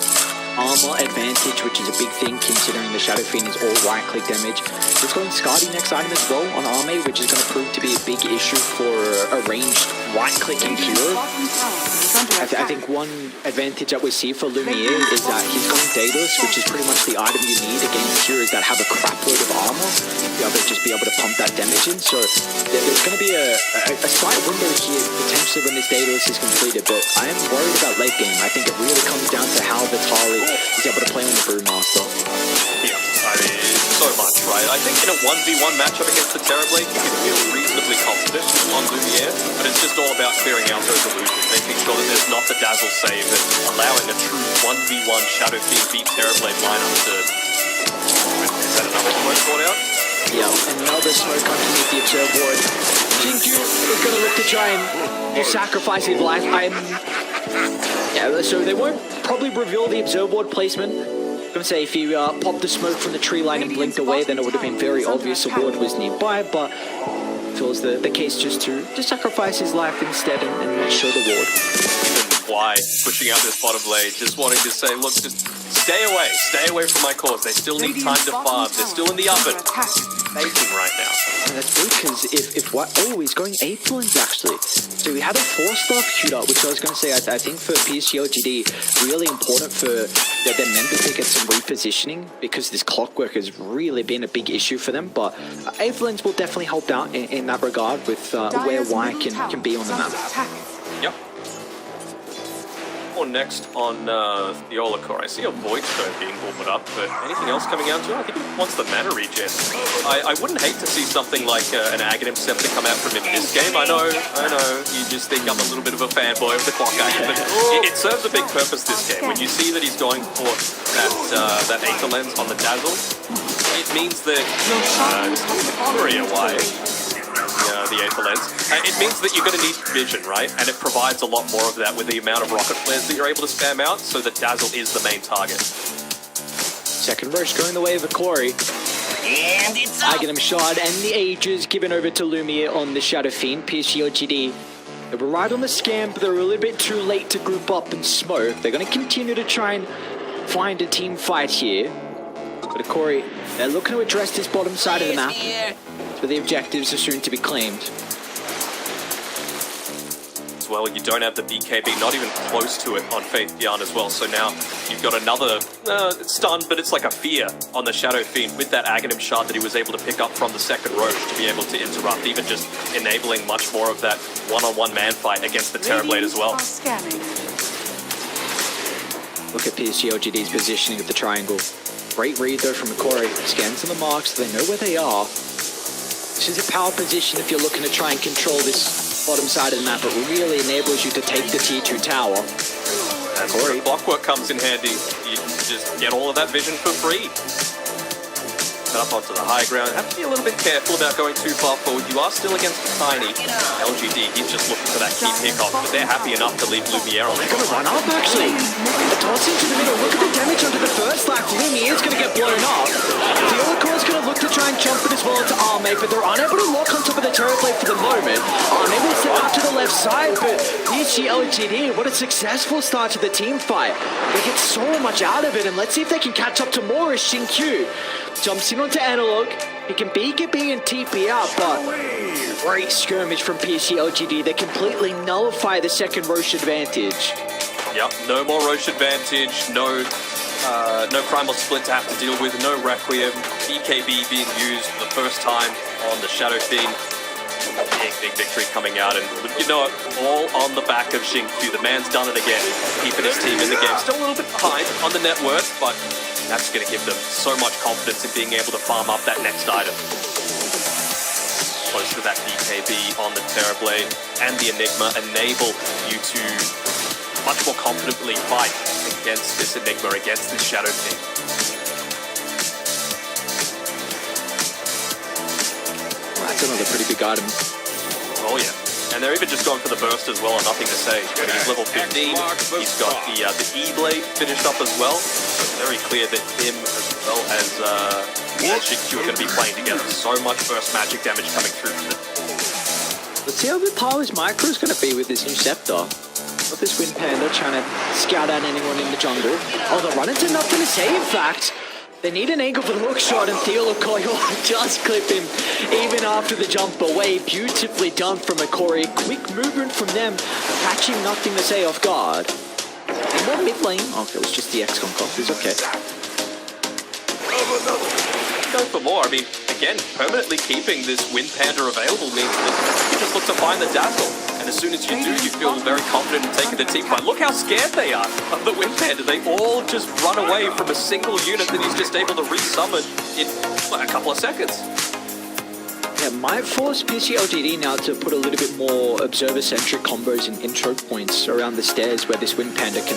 armor advantage, which is a big thing considering the Shadow Fiend is all right-click damage. He's going Skadi next item as well on Arme, which is going to prove to be a big issue for a ranged right-clicking hero. I think one advantage that we see for Lumiere is that he's going Daedalus, which is pretty much the item you need against heroes that have a crapload of armor to be able to pump that damage in. So there's going to be a slight window here potentially when this Daedalus is completed, but I am worried about late game. I think it really comes down to how Vitaly is able to play on the Brewmaster. Yeah, I mean, so much, right? I think in a 1v1 matchup against the Terrorblade, you can feel reasonably confident on Lumiere, but it's just all about clearing out those illusions, making sure that there's not the dazzle save and allowing a true 1v1 Shadow Fiend beat Terrorblade lineup to... Is that another smoke brought out? Yeah, another smoke underneath the observe ward. Xingqiu is going to look to try and sacrifice his life. Yeah, so they won't probably reveal the observe ward placement. I'm going to say if you popped the smoke from the tree line and blinked away, then it would have been very obvious the ward was nearby, but it feels the case just to sacrifice his life instead and not show the ward. Why pushing out this bottom lane, just wanting to say, look, just stay away from my cores. They still need time to farm. They're still in the oven, baking right now. And that's good, because if what? Oh, he's going AD-VEL actually. So we had a 4-star queued up, which I was going to say, I think for PSG.LGD, really important for their members to get some repositioning, because this clockwork has really been a big issue for them. But AD-VEL will definitely help out in that regard with where Y can be on the map. Yep. Next on the Hokori. I see a Void Stone being warmed up, but anything else coming out to it? I think he wants the mana regen. I wouldn't hate to see something like an Aghanim Scepter come out from him in this game. I know, you just think I'm a little bit of a fanboy of the clock action, but it serves a big purpose this game. When you see that he's going for that Aether Lens on the Dazzle, it means that the Aether Lens. It means that you're going to need vision, right? And it provides a lot more of that with the amount of rocket flares that you're able to spam out, so that Dazzle is the main target. Second rush going the way of Hokori. And it's up! Aghanim Shard and the Ages given over to Lumiere on the Shadow Fiend. PSG.LGD. They were right on the scam, but they were a little bit too late to group up and smoke. They're going to continue to try and find a team fight here. But Hokori, they're looking to address this bottom side of the map, where the objectives are soon to be claimed. As well, you don't have the BKB, not even close to it on Faith Beyond as well. So now you've got another stun, but it's like a fear on the Shadow Fiend with that Aghanim Shard that he was able to pick up from the second Roche to be able to interrupt, even just enabling much more of that one-on-one man fight against the Terrorblade as well. Look at PSG.LGD's positioning of the triangle. Great read though from Hokori. Scans on the marks, so they know where they are. This is a power position if you're looking to try and control this bottom side of the map. It really enables you to take the Tier 2 tower. That's where Clockwork comes in handy. You just get all of that vision for free. Up onto the high ground. Have to be a little bit careful about going too far forward. You are still against the tiny LGD. He's just looking for that key pick-off, but they're happy enough to leave Lumiere on. They're going to run up, actually. A toss into the middle. Look at the damage onto the first lap. Lumiere's going to get blown up. The Hokori's going to look to try and jump it as well into Armate, but they're unable to lock on top of the Terrorblade for the moment. Unable to step out to the left side, but PSG.LGD, what a successful start to the team fight. They get so much out of it, and let's see if they can catch up to more as Xingqiu jumps in onto Analog. He can BKB and TP out, but great skirmish from PSG.LGD. They completely nullify the second Roche advantage. Yep, no more Roche advantage, no Primal Split to have to deal with, no Requiem, BKB being used for the first time on the Shadow Fiend. Big victory coming out, and you know it, all on the back of Xingqiu. The man's done it again, keeping his team in the game. Still a little bit behind on the net worth, but that's going to give them so much confidence in being able to farm up that next item. Close to that BKB on the Terrorblade and the Enigma enable you to much more confidently fight against this Enigma, against this Shadow Fiend. That's another pretty big item. Oh yeah. And they're even just going for the burst as well, and nothing to say. He's level 15, he's got the E-Blade finished up as well. So it's very clear that him as well as Xingqiu are going to be playing together. So much burst magic damage coming through from it. Let's see how powerful his micro is going to be with this new Scepter. With this Wind Panda trying to scout out anyone in the jungle. Oh, they're running to nothing to say, in fact. They need an angle for the hook shot, and Hokori will just clip him even after the jump away. Beautifully done from Hokori. Quick movement from them, catching nothing to say off guard. And more mid lane. Oh, it was just the XCOM cough. It's okay. Go for more. I mean, again, permanently keeping this Wind Panda available means that you just look to find the Dazzle. And as soon as you do, you feel very confident in taking the team fight. Look how scared they are of the Wind Panda. They all just run away from a single unit that he's just able to resummon in a couple of seconds. Yeah, might force PSG.LGD now to put a little bit more observer-centric combos and intro points around the stairs where this Wind Panda can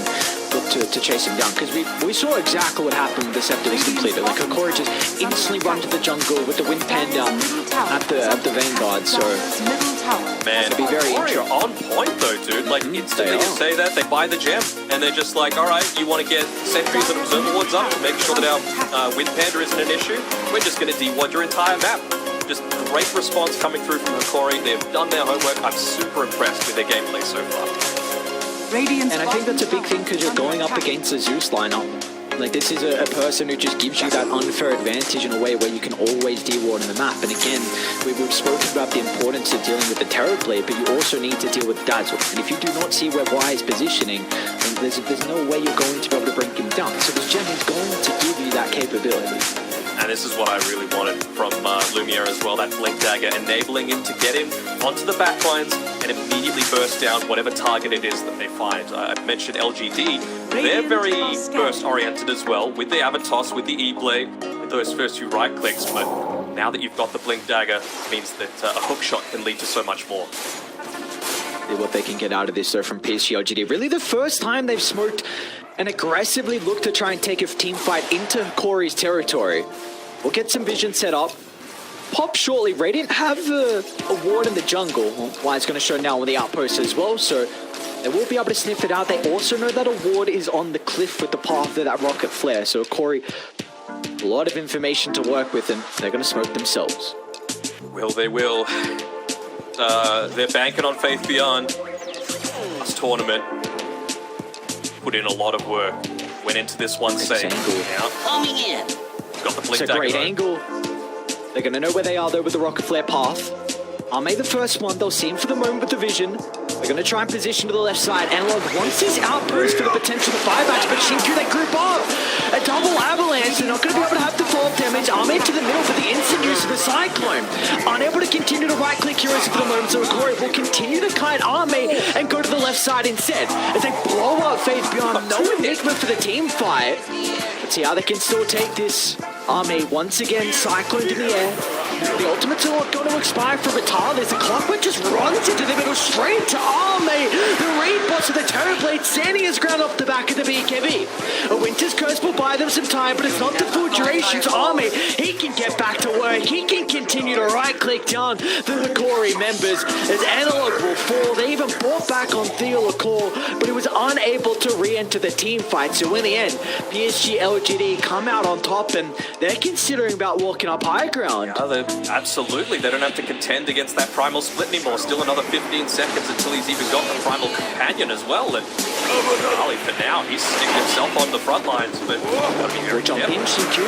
look to chase him down. Because we saw exactly what happened when the Scepter was completed. Like, Hokori just instantly run to the jungle with the Wind Panda at the Vanguard, so... Man, it'd be very Hokori are on point though, dude. Like, instantly you say that, they buy the gem, and they're just like, alright, you want to get sentries and observer wards up to make sure that our Wind Panda isn't an issue? We're just going to de-ward your entire map. Just great response coming through from Hokori. They've done their homework. I'm super impressed with their gameplay so far. And I think that's a big thing because you're going up against the Zeus lineup. Like, this is a person who just gives you that unfair advantage in a way where you can always de-ward on the map. And again, we've spoken about the importance of dealing with the Terror Blade, but you also need to deal with Dazzle. And if you do not see where Y is positioning, then there's no way you're going to be able to bring him down. So this gem is going to give you that capability. And this is what I really wanted from Lumiere as well, that Blink Dagger, enabling him to get in onto the backlines and immediately burst down whatever target it is that they find. I mentioned LGD. They're very burst-oriented as well, with the Avatos, with the E-Blade, with those first few right-clicks, but now that you've got the Blink Dagger, it means that a hook shot can lead to so much more. What they can get out of this, though, from PSG.LGD. Really the first time they've smoked and aggressively looked to try and take a team fight into Hokori's territory. We'll get some vision set up. Pop shortly. Radiant have a ward in the jungle. Well, it's going to show now on the outpost as well, so they will be able to sniff it out. They also know that a ward is on the cliff with the path of that rocket flare, so Hokori, a lot of information to work with, and they're going to smoke themselves. Will they will. They're banking on Faith Beyond. This tournament put in a lot of work. Went into this one safe. Now, coming in. Got the Blink It's a great Dagger. angle. They're going to know where they are, though, with the rocket flare path. Ame the first one. They'll see him for the moment with the vision. They're going to try and position to the left side. Analog wants his outpost for the potential to buybacks, but Shinku, they group up. A double avalanche. They're not going to be able to have the fall damage. Ame to the middle for the instant use of the Cyclone. Unable to continue to right-click heroes for the moment, so Hokori will continue to kite Ame and go to the left side instead. As they blow up Faith Beyond. No enigma for the team fight. Let's see how they can still take this. Ame once again cycloned in the air. The ultimates are not going to expire for Vital. There's a clockwork just runs into the middle straight to Ame. The raid boss with the Terror Blade standing his ground off the back of the BKB. A Winter's Curse will buy them some time, but it's not the full duration. So Ame, he can get back to work. He can continue to right click down the Hokori members as Analog will fall. They even brought back on Theo Lacour, but he was unable to re-enter the team fight. So in the end, PSG.LGD come out on top, and they're considering about walking up high ground. Yeah, absolutely. They don't have to contend against that Primal Split anymore. Still another 15 seconds until he's even got the Primal Companion as well. And Ali, for now, he's sticking himself on the front lines. But gotta be very Jump in, careful. Shinku.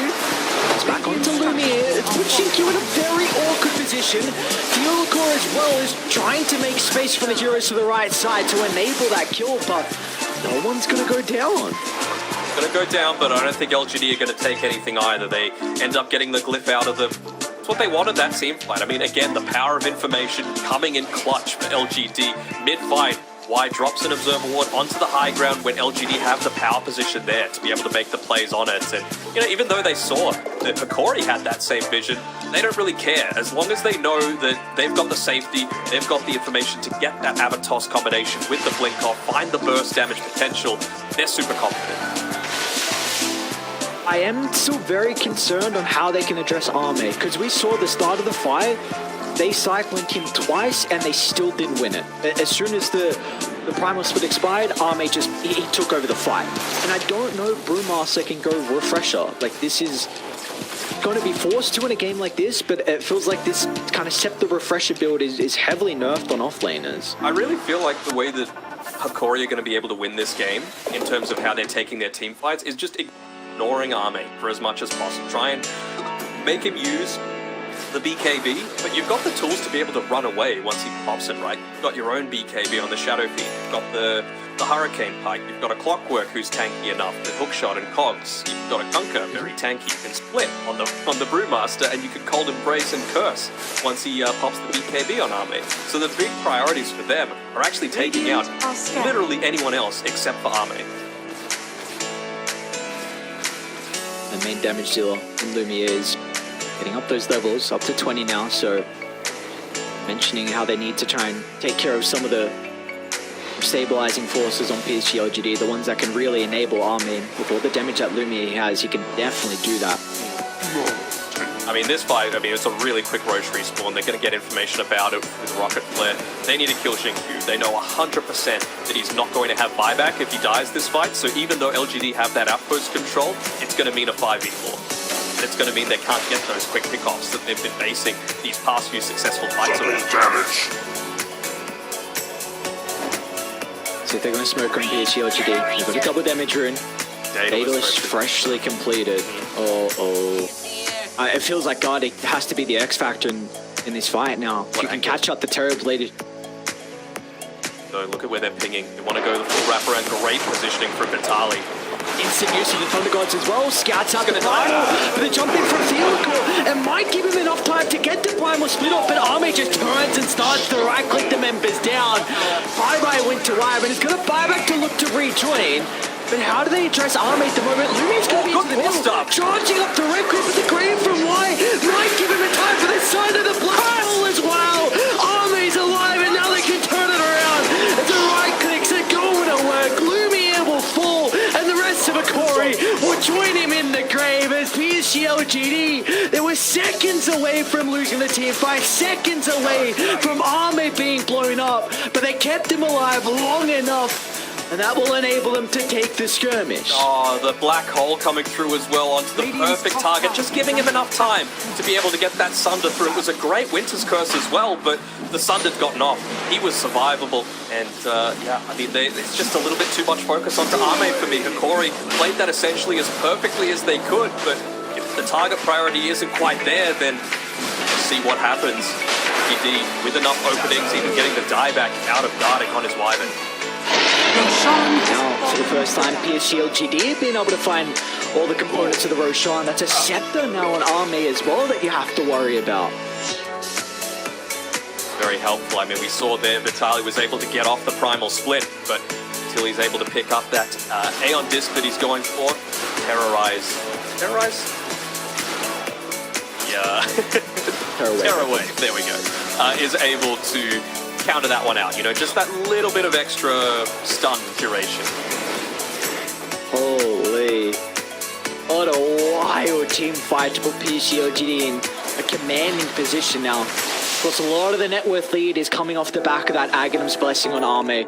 It's back onto Lumiere. It's put Shinku in a very awkward position. Theo Lacour as well is trying to make space for the heroes to the right side to enable that kill, but no one's going to go down. Gonna go down, but I don't think LGD are gonna take anything either. They end up getting the glyph out of them. It's what they wanted, that team fight. I mean, again, the power of information coming in clutch for LGD. Mid-fight, Y drops an observer ward onto the high ground when LGD have the power position there to be able to make the plays on it. And, you know, even though they saw that Hokori had that same vision, they don't really care. As long as they know that they've got the safety, they've got the information to get that Avatos combination with the blink off, find the burst damage potential, they're super confident. I am still very concerned on how they can address Ame, because we saw the start of the fight, they cycloned him twice and they still didn't win it. As soon as the Primal Split expired, Ame just, he took over the fight. And I don't know if Brewmaster can go Refresher. Like, this is going to be forced to in a game like this, but it feels like this kind of Scepter Refresher build is heavily nerfed on offlaners. I really feel like the way that Hokori are going to be able to win this game, in terms of how they're taking their team fights, is just ignoring Ame for as much as possible. Try and make him use the BKB, but you've got the tools to be able to run away once he pops it, right? You've got your own BKB on the Shadow Fiend, you've got the Hurricane Pike, you've got a Clockwork who's tanky enough, the Hookshot and Cogs, you've got a Kunkka, very tanky, you can split on the Brewmaster, and you can Cold Embrace and Curse once he pops the BKB on Ame. So the big priorities for them are actually taking out literally anyone else except for Ame. The main damage dealer in Lumiere is Getting up those levels, up to 20 now, so mentioning how they need to try and take care of some of the stabilizing forces on PSG.LGD, the ones that can really enable Armin. With all the damage that Lumiere has, he can definitely do that. I mean, this fight, it's a really quick Roche respawn. They're going to get information about it with Rocket Flare. They need to kill Xingqiu. They know 100% that he's not going to have buyback if he dies this fight, so even though LGD have that outpost control, it's going to mean a 5v4. It's going to mean they can't get those quick pickoffs that they've been basing these past few successful fights around. So if they're going to smoke on PSG.LGD, they've got a double damage rune. Daedalus freshly completed. It feels like God, it has to be the X factor in this fight now. If you can catch up the Terrorblade. So look at where they're pinging. They want to go the full wraparound. Great positioning from Vitali. Instant use of the Thunder Gods as well. Scouts out the Primal, but they're jumping for a field call. It might give him enough time to get the Primal split off, but Arme just turns and starts to right-click the members down. Bye-bye went to Wyvern. He's got a buyback to look to rejoin. But how do they address Arme at the moment? Lumi's going to be into the middle, charging up directly with the Grave from Y. Might give him a time for the side of the Black Hole as well. Arme's alive, and now they can turn it around. It's a right-clicks are going to work. Lumiere will fall, and the rest of Hokori will join him in the grave as PSG.LGD. They were seconds away from losing the team fight, seconds away from Arme being blown up, but they kept him alive long enough. And that will enable them to take the skirmish. Oh, the Black Hole coming through as well onto the perfect target, just giving him enough time to be able to get that Sunder through. It was a great Winter's Curse as well, but the Sunder had gotten off. He was survivable, and it's just a little bit too much focus onto Arme for me. Hokori played that essentially as perfectly as they could, but if the target priority isn't quite there, then see what happens. GD with enough openings, even getting the dieback out of guarding on his Wyvern. Now, for the first time, PSG.LGD being able to find all the components of the Roshan. That's a scepter now on Arme as well that you have to worry about. Very helpful. I mean, we saw there Vitali was able to get off the Primal Split, but until he's able to pick up that Aeon Disc that he's going for, Terrorize? Yeah. Terror Wave, there we go. Is able to counter that one out, just that little bit of extra stun duration. Holy. What a wild team fight to put PSG.LGD in a commanding position now. Of course, a lot of the net worth lead is coming off the back of that Aghanim's Blessing on Arme.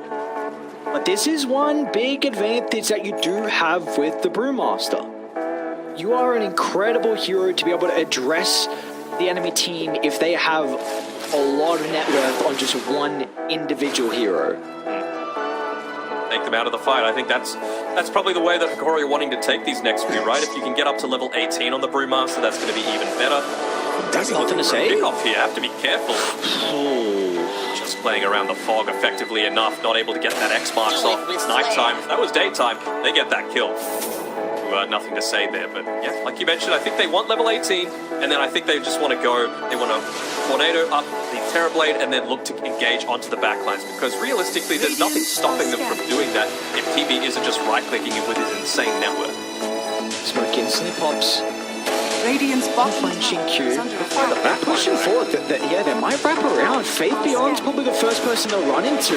But this is one big advantage that you do have with the Brewmaster. You are an incredible hero to be able to address the enemy team if they have a lot of net worth on just one individual hero. Take them out of the fight. I think that's probably the way that Hokori are wanting to take these next few, right? If you can get up to level 18 on the Brewmaster, that's going to be even better. That's nothing to say. Pick off here, have to be careful. Just playing around the fog effectively enough, not able to get that X marks off. It's nighttime. If that was daytime, they get that kill. Nothing to say there, but yeah, like you mentioned, I think they want level 18, and then I think they just want to go, they want to tornado up the Terrorblade and then look to engage onto the backlines, because realistically, there's nothing stopping them from doing that if TB isn't just right-clicking it with his insane network. Smoke instantly pops. Radiant's bottom Find Xingqiu. They're Pushing forward, yeah, they might wrap around. Faith Beyond's probably the first person they'll run into.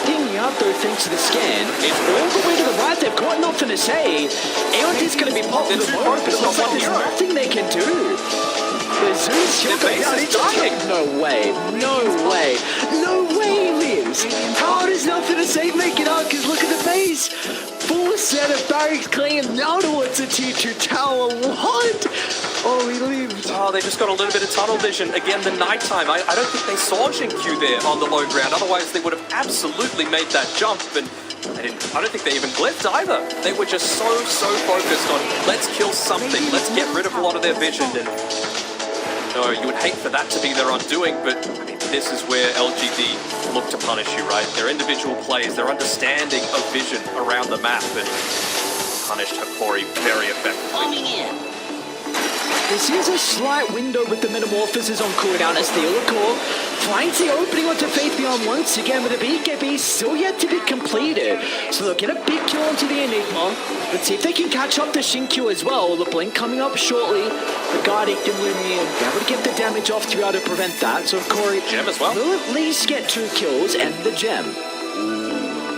Dinging out though, thanks to the scan. It's all the way to the right, they've got nothing to say. Aeon is going to be popped to the board, but it looks like there's nothing they can do. The Zeus shield goes down, it's dying. No way, he lives. How does nothing to say make it out, because look at the face. Full set of barracks claim now towards the T2 tower. What? Oh, he lived. Oh, they just got a little bit of tunnel vision. Again, the nighttime. I don't think they saw Xingqiu there on the low ground. Otherwise, they would have absolutely made that jump. And I don't think they even glyphed either. They were just so focused on, let's kill something. Let's get rid of a lot of their vision. And no, you would hate for that to be their undoing, but I mean, this is where LGD look to punish you, right? Their individual plays, their understanding of vision around the map, and punished Hokori very effectively. This is a slight window with the Metamorphosis on cooldown as Theodore finds the opening onto Faith Beyond once again, with the BKB still yet to be completed. So they'll get a big kill onto the Enigma. Let's see if they can catch up to Shinkyu as well. The Blink coming up shortly. The Guardian and Lumiere be able to get the damage off to be able to prevent that. So Hokori Gem as well. will at least get 2 kills and the gem.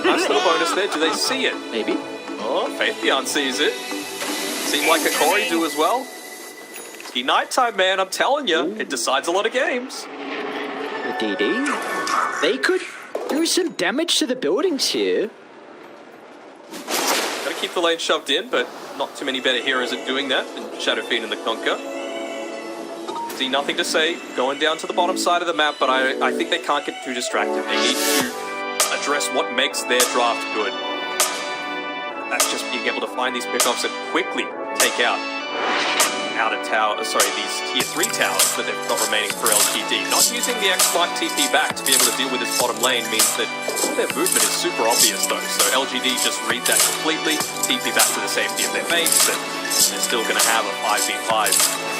Nice little bonus there. Do they see it? Maybe. Oh, Faith Beyond sees it. Seemed like Hokori do as well. It's nighttime, man. I'm telling you, it decides a lot of games. The DD. They could do some damage to the buildings here. Gotta keep the lane shoved in, but not too many better heroes at doing that than Shadow Fiend and the Conquer. See, nothing to say. Going down to the bottom side of the map, but I think they can't get too distracted. They need to address what makes their draft good. That's just being able to find these pickoffs and quickly take out these tier 3 towers that they've got remaining for LGD. Not using the X-Mark TP back to be able to deal with this bottom lane means that all their movement is super obvious though. So LGD just read that completely, TP back to the safety of their base, and they're still going to have a 5v5,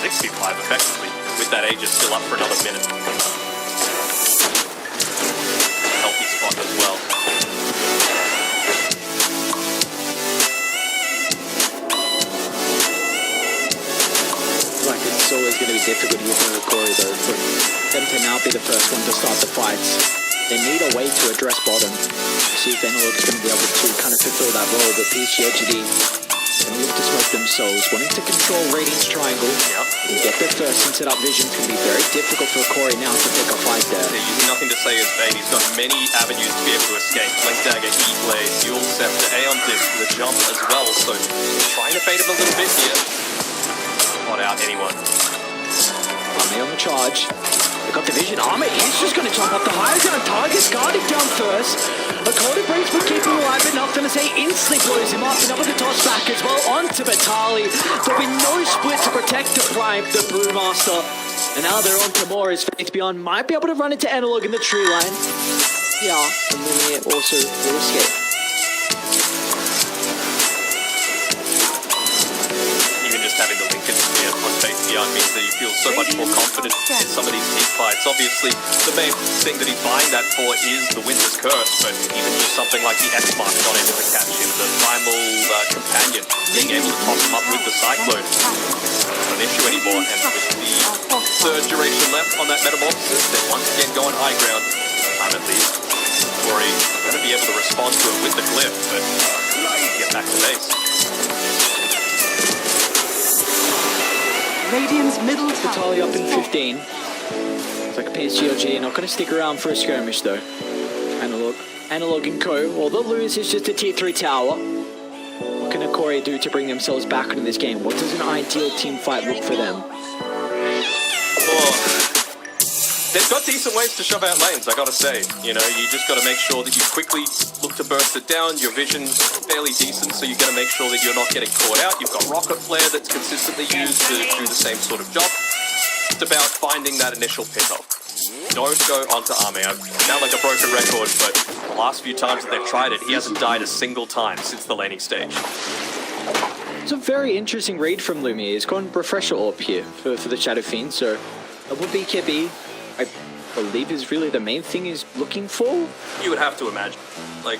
6v5 effectively, with that Aegis still up for another minute. Healthy spot as well. It's always going to be difficult here for Hokori though, for them to now be the first one to start the fights. They need a way to address bottom. See if Analog is going to be able to kind of fulfill that role, but PSG.LGD going to look to smoke themselves, wanting to control Radiant's triangle. And get their first and set up vision. It's going to be very difficult for Hokori now to pick a fight there. They're using nothing to say his bait. He's got many avenues to be able to escape. Blink Dagger, E-Blade, Dual Scepter, Aeon Disc, the jump as well, so trying to bait him a little bit here. Not out anyone. Army on the charge. They got the vision. Army is just going to jump up the higher ground. Target's guarding down first. Hokori breaks but keeping alive enough. Going to say instantly blows him up. And up with the toss back as well onto Vitali. There'll be no split to protect the Prime, the Brewmaster. And now they're on to more as Faith Beyond might be able to run into Analog in the tree line. Yeah, and Lumiere also will escape. Having the Lincoln spear on Faith Beyond means that he feels so much more confident in some of these team fights. Obviously, the main thing that he's buying that for is the Winter's Curse, but even just something like the X-Mark not able to catch him, the Primal Companion, being able to top him up with the Cyclone, not an issue anymore. And with the third duration left on that Metamorphosis, they're once again going high ground, time at least. Hokori going to be able to respond to it with the Glyph, but get back to base. Radiant's middle tower Vitali up in 15. It's like PSG.LGD not going to stick around for a skirmish though. Analog and Co. All they'll lose is just a tier 3 tower. What can Hokori do to bring themselves back into this game? What does an ideal team fight look for them? They've got decent ways to shove out lanes, I gotta say. You know, you just gotta make sure that you quickly look to burst it down. Your vision's fairly decent, so you gotta make sure that you're not getting caught out. You've got Rocket Flare that's consistently used to do the same sort of job. It's about finding that initial pickoff. Don't go onto Arme. I sound like a broken record, but the last few times that they've tried it, he hasn't died a single time since the laning stage. It's a very interesting read from Lumiere. He's gone Refresher Orb here for the Shadow Fiend, so double BKB, I believe, is really the main thing he's looking for. You would have to imagine. Like,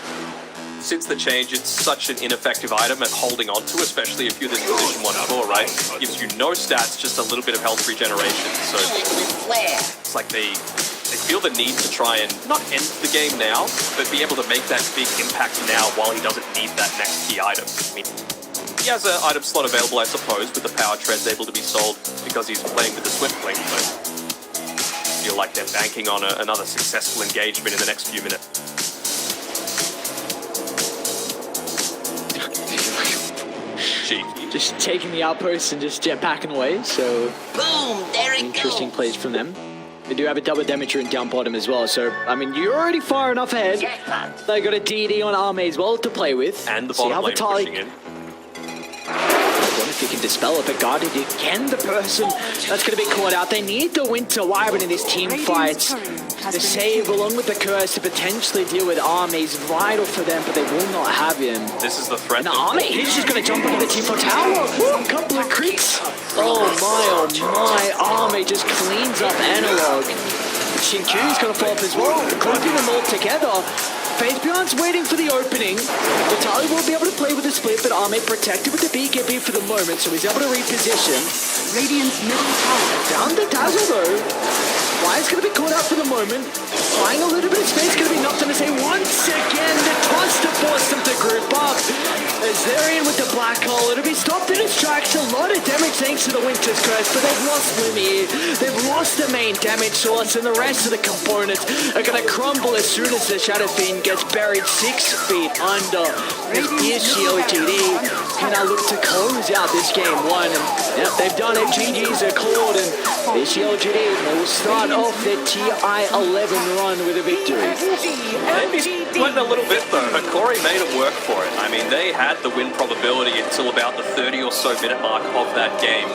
since the change, it's such an ineffective item at holding on to, especially if you're this position 1-4, right? Gives you no stats, just a little bit of health regeneration. So it's like they feel the need to try and not end the game now, but be able to make that big impact now while he doesn't need that next key item. I mean, he has an item slot available, I suppose, with the power treads able to be sold because he's playing with the Swift Blink, but I feel like they're banking on another successful engagement in the next few minutes. Just taking the outpost and just jetpacking away, so boom, there it interesting goes. plays from them. They do have a double damager in down bottom as well, so I mean, you're already far enough ahead. They got a DD on Arme as well to play with. And the bottom lane pushing in. I wonder if you can dispel it, but guarded again, the person that's going to be caught out. They need the Winter Wyvern in this team fight. The save along with the curse to potentially deal with Arme is vital for them, but they will not have him. This is the threat. And Arme, he's just going to jump into the team for tower. A couple of creeps. Oh my, Arme just cleans up Analog. Xinqiu's gonna fall up as well, grouping them all together. FaZe waiting for the opening. Vitali will be able to play with the split, but Arme protected with the BKB for the moment, so he's able to reposition. Radiant's middle tower. Down the Dazzle though. Wyatt's going to be caught out for the moment. Buying a little bit of space, going to be knocked on his head once again. The toss to force them to group up. As they're in with the black hole, it'll be stopped in its tracks. A lot of damage thanks to the Winter's Curse, but they've lost Lumiere. They've lost the main damage source, and the rest of the components are going to crumble as soon as the Shadow Fiend gets buried 6 feet under. As PSG.LGD can now look to close out this game 1. And yep, they've done it. GG's are called, and PSG.LGD will start off their TI-11 run with a victory. Maybe split a little bit though. Hokori made it work for it. I mean, they had the win probability until about the 30 or so minute mark of that game.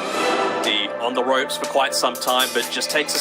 On the ropes for quite some time, but just takes a